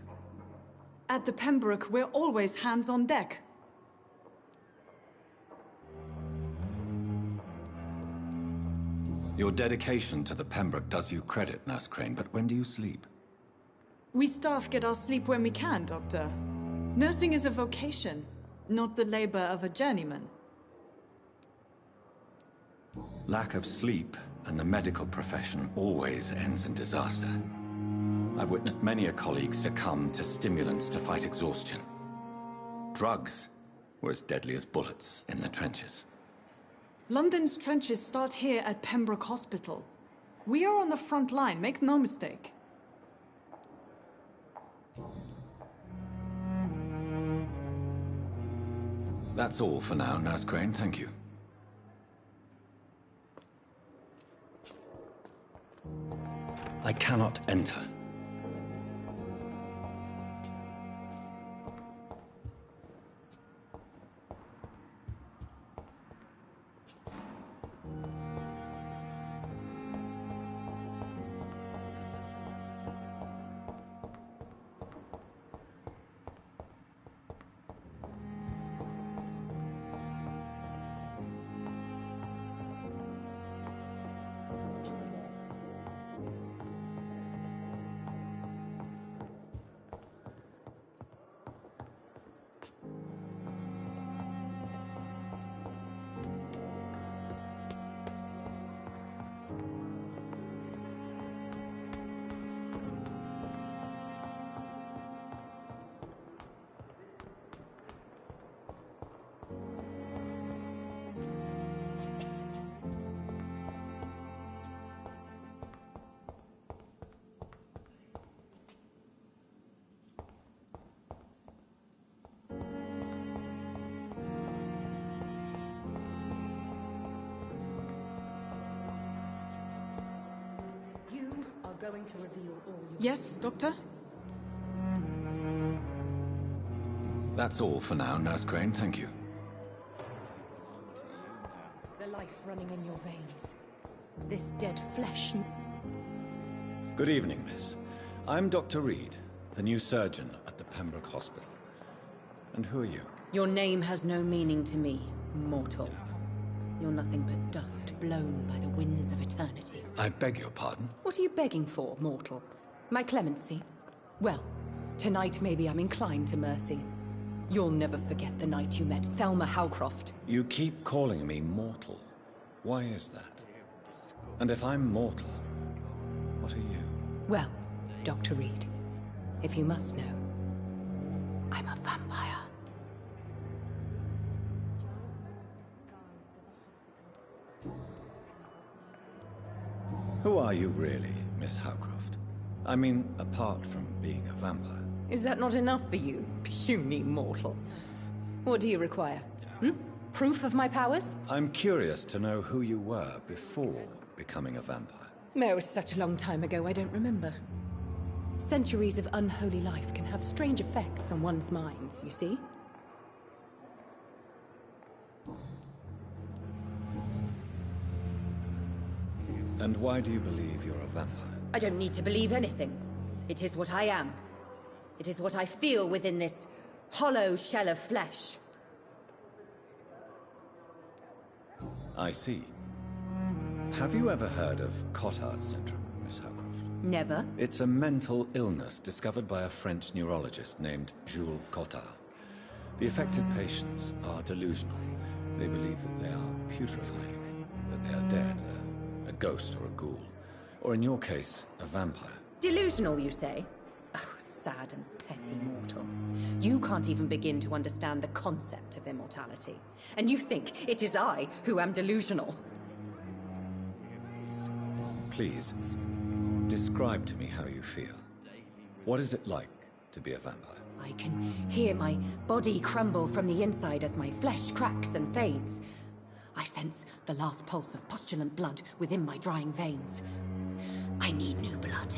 Speaker 12: At the Pembroke, we're always hands on deck.
Speaker 1: Your dedication to the Pembroke does you credit, Nurse Crane, but when do you sleep?
Speaker 12: We staff get our sleep when we can, Doctor. Nursing is a vocation, not the labor of a journeyman.
Speaker 1: Lack of sleep and the medical profession always ends in disaster. I've witnessed many a colleague succumb to stimulants to fight exhaustion. Drugs were as deadly as bullets in the trenches.
Speaker 12: London's trenches start here at Pembroke Hospital. We are on the front line, make no mistake.
Speaker 1: That's all for now, Nurse Crane, thank you. I cannot enter.
Speaker 5: Going to reveal all your...
Speaker 12: Yes, Doctor?
Speaker 1: That's all for now, Nurse Crane, thank you.
Speaker 5: The life running in your veins. This dead flesh...
Speaker 1: Good evening, miss. I'm Dr. Reed, the new surgeon at the Pembroke Hospital. And who are you?
Speaker 5: Your name has no meaning to me, mortal. You're nothing but dust blown by the winds of eternity.
Speaker 1: I beg your pardon?
Speaker 5: What are you begging for, mortal? My clemency? Well, tonight maybe I'm inclined to mercy. You'll never forget the night you met Thelma Howcroft.
Speaker 1: You keep calling me mortal. Why is that? And if I'm mortal, what are you?
Speaker 5: Well, Dr. Reed, if you must know, I'm a vampire.
Speaker 1: Who are you really, Miss Howcroft? I mean, apart from being a vampire.
Speaker 5: Is that not enough for you, puny mortal? What do you require? Proof of my powers?
Speaker 1: I'm curious to know who you were before becoming a vampire.
Speaker 5: It was such a long time ago, I don't remember. Centuries of unholy life can have strange effects on one's minds, you see?
Speaker 1: And why do you believe you're a vampire?
Speaker 5: I don't need to believe anything. It is what I am. It is what I feel within this hollow shell of flesh.
Speaker 1: I see. Have you ever heard of Cotard syndrome, Miss Howcroft?
Speaker 5: Never.
Speaker 1: It's a mental illness discovered by a French neurologist named Jules Cotard. The affected patients are delusional. They believe that they are putrefying, that they are dead, a ghost or a ghoul, or in your case, a vampire.
Speaker 5: Delusional, you say? Oh, sad and petty mortal. You can't even begin to understand the concept of immortality. And you think it is I who am delusional.
Speaker 1: Please, describe to me how you feel. What is it like to be a vampire?
Speaker 5: I can hear my body crumble from the inside as my flesh cracks and fades. I sense the last pulse of postulant blood within my drying veins. I need new blood.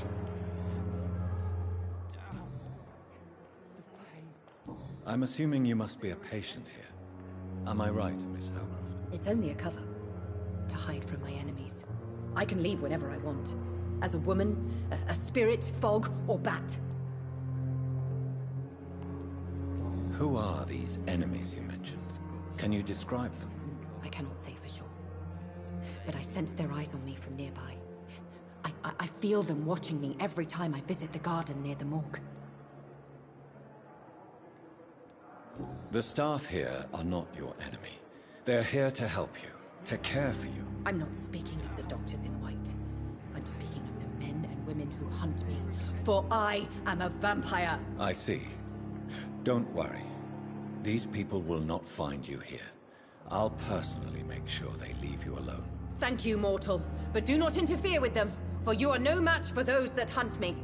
Speaker 1: I'm assuming you must be a patient here. Am I right, Miss Howcroft?
Speaker 5: It's only a cover. To hide from my enemies. I can leave whenever I want. As a woman, a spirit, fog, or bat.
Speaker 1: Who are these enemies you mentioned? Can you describe them?
Speaker 5: I cannot say for sure.
Speaker 20: but I sense their eyes on me from nearby. I feel them watching me every time I visit the garden near the morgue.
Speaker 1: The staff here are not your enemy. They're here to help you, to care for you.
Speaker 20: I'm not speaking of the doctors in white. I'm speaking of the men and women who hunt me, for I am a vampire.
Speaker 1: I see. Don't worry. These people will not find you here. I'll personally make sure they leave you alone.
Speaker 20: Thank you, mortal, but do not interfere with them, for you are no match for those that hunt me.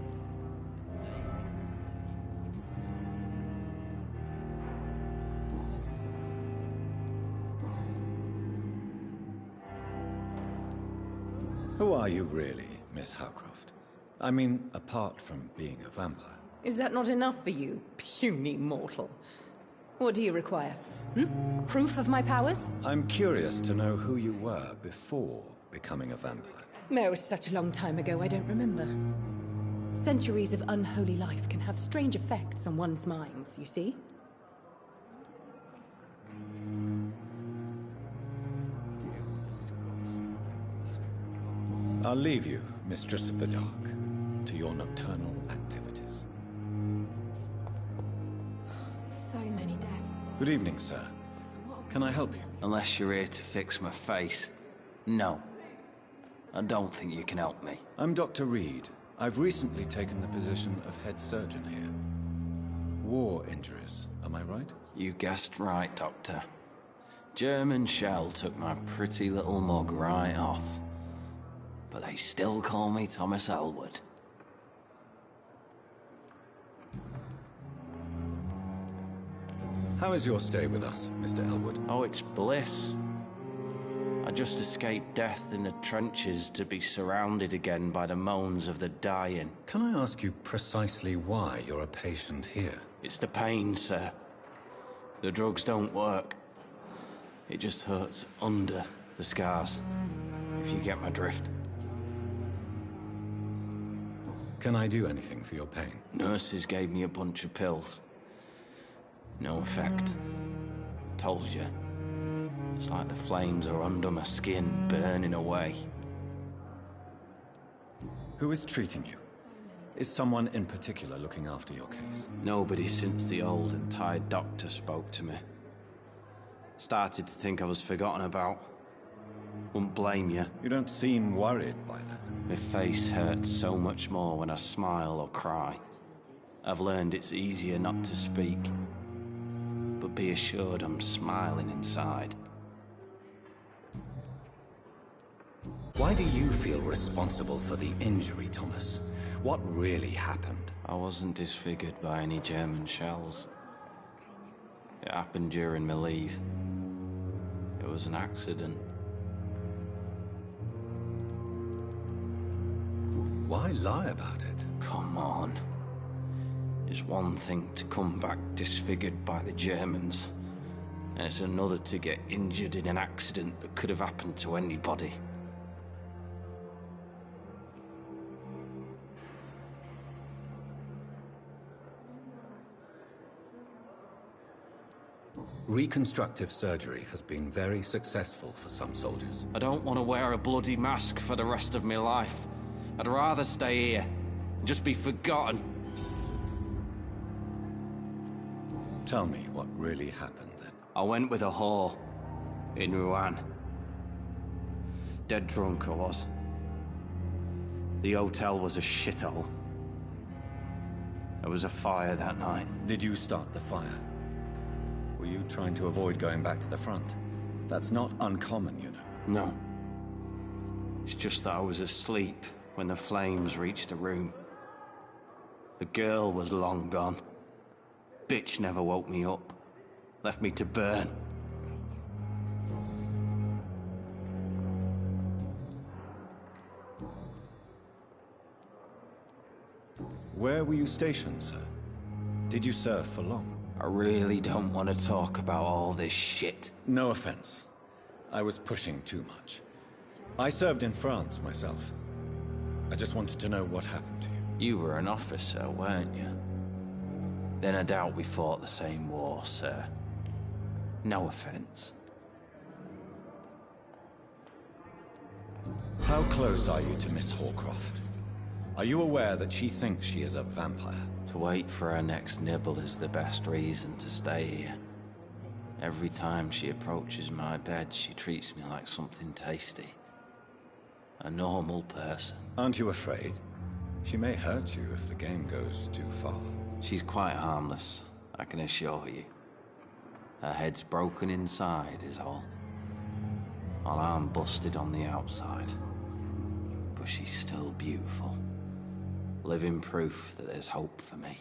Speaker 1: Who are you really, Miss Howcroft? I mean, apart from being a vampire.
Speaker 20: Is that not enough for you, puny mortal? What do you require? Proof of my powers?
Speaker 1: I'm curious to know who you were before becoming a vampire.
Speaker 20: No, it was such a long time ago, I don't remember. Centuries of unholy life can have strange effects on one's minds, you see?
Speaker 1: I'll leave you, Mistress of the Dark, to your nocturnal activities.
Speaker 20: So many deaths.
Speaker 1: Good evening, sir. Can I help you?
Speaker 21: Unless you're here to fix my face. No. I don't think you can help me.
Speaker 1: I'm Dr. Reed. I've recently taken the position of head surgeon here. War injuries, am I right?
Speaker 21: You guessed right, Doctor. German shell took my pretty little mug right off. But they still call me Thomas Elwood.
Speaker 1: How is your stay with us, Mr. Elwood?
Speaker 21: Oh, it's bliss. I just escaped death in the trenches to be surrounded again by the moans of the dying.
Speaker 1: Can I ask you precisely why you're a patient here?
Speaker 21: It's the pain, sir. The drugs don't work. It just hurts under the scars, if you get my drift.
Speaker 1: Can I do anything for your pain?
Speaker 21: Nurses gave me a bunch of pills. No effect. Told you. It's like the flames are under my skin, burning away.
Speaker 1: Who is treating you? Is someone in particular looking after your case?
Speaker 21: Nobody since the old and tired doctor spoke to me. Started to think I was forgotten about. Wouldn't blame you.
Speaker 1: You don't seem worried by that.
Speaker 21: My face hurts so much more when I smile or cry. I've learned it's easier not to speak. But be assured I'm smiling inside.
Speaker 1: Why do you feel responsible for the injury, Thomas? What really happened?
Speaker 21: I wasn't disfigured by any German shells. It happened during my leave. It was an accident.
Speaker 1: Why lie about it?
Speaker 21: Come on. It's one thing to come back disfigured by the Germans, and it's another to get injured in an accident that could have happened to anybody.
Speaker 1: Reconstructive surgery has been very successful for some soldiers.
Speaker 21: I don't want to wear a bloody mask for the rest of my life. I'd rather stay here and just be forgotten.
Speaker 1: Tell me what really happened then.
Speaker 21: I went with a whore in Rouen. Dead drunk I was. The hotel was a shithole. There was a fire that night.
Speaker 1: Did you start the fire? Were you trying to avoid going back to the front? That's not uncommon, you know.
Speaker 21: No. It's just that I was asleep when the flames reached the room. The girl was long gone. Bitch never woke me up. Left me to burn.
Speaker 1: Where were you stationed, sir? Did you serve for long?
Speaker 21: I really don't want to talk about all this shit.
Speaker 1: No offense. I was pushing too much. I served in France myself. I just wanted to know what happened to you.
Speaker 21: You were an officer, weren't you? Then I doubt we fought the same war, sir. No offense.
Speaker 1: How close are you to Miss Horcroft? Are you aware that she thinks she is a vampire?
Speaker 21: To wait for her next nibble is the best reason to stay here. Every time she approaches my bed, she treats me like something tasty. A normal person.
Speaker 1: Aren't you afraid? She may hurt you if the game goes too far.
Speaker 21: She's quite harmless, I can assure you. Her head's broken inside is all. Her arm busted on the outside. But she's still beautiful. Living proof that there's hope for me.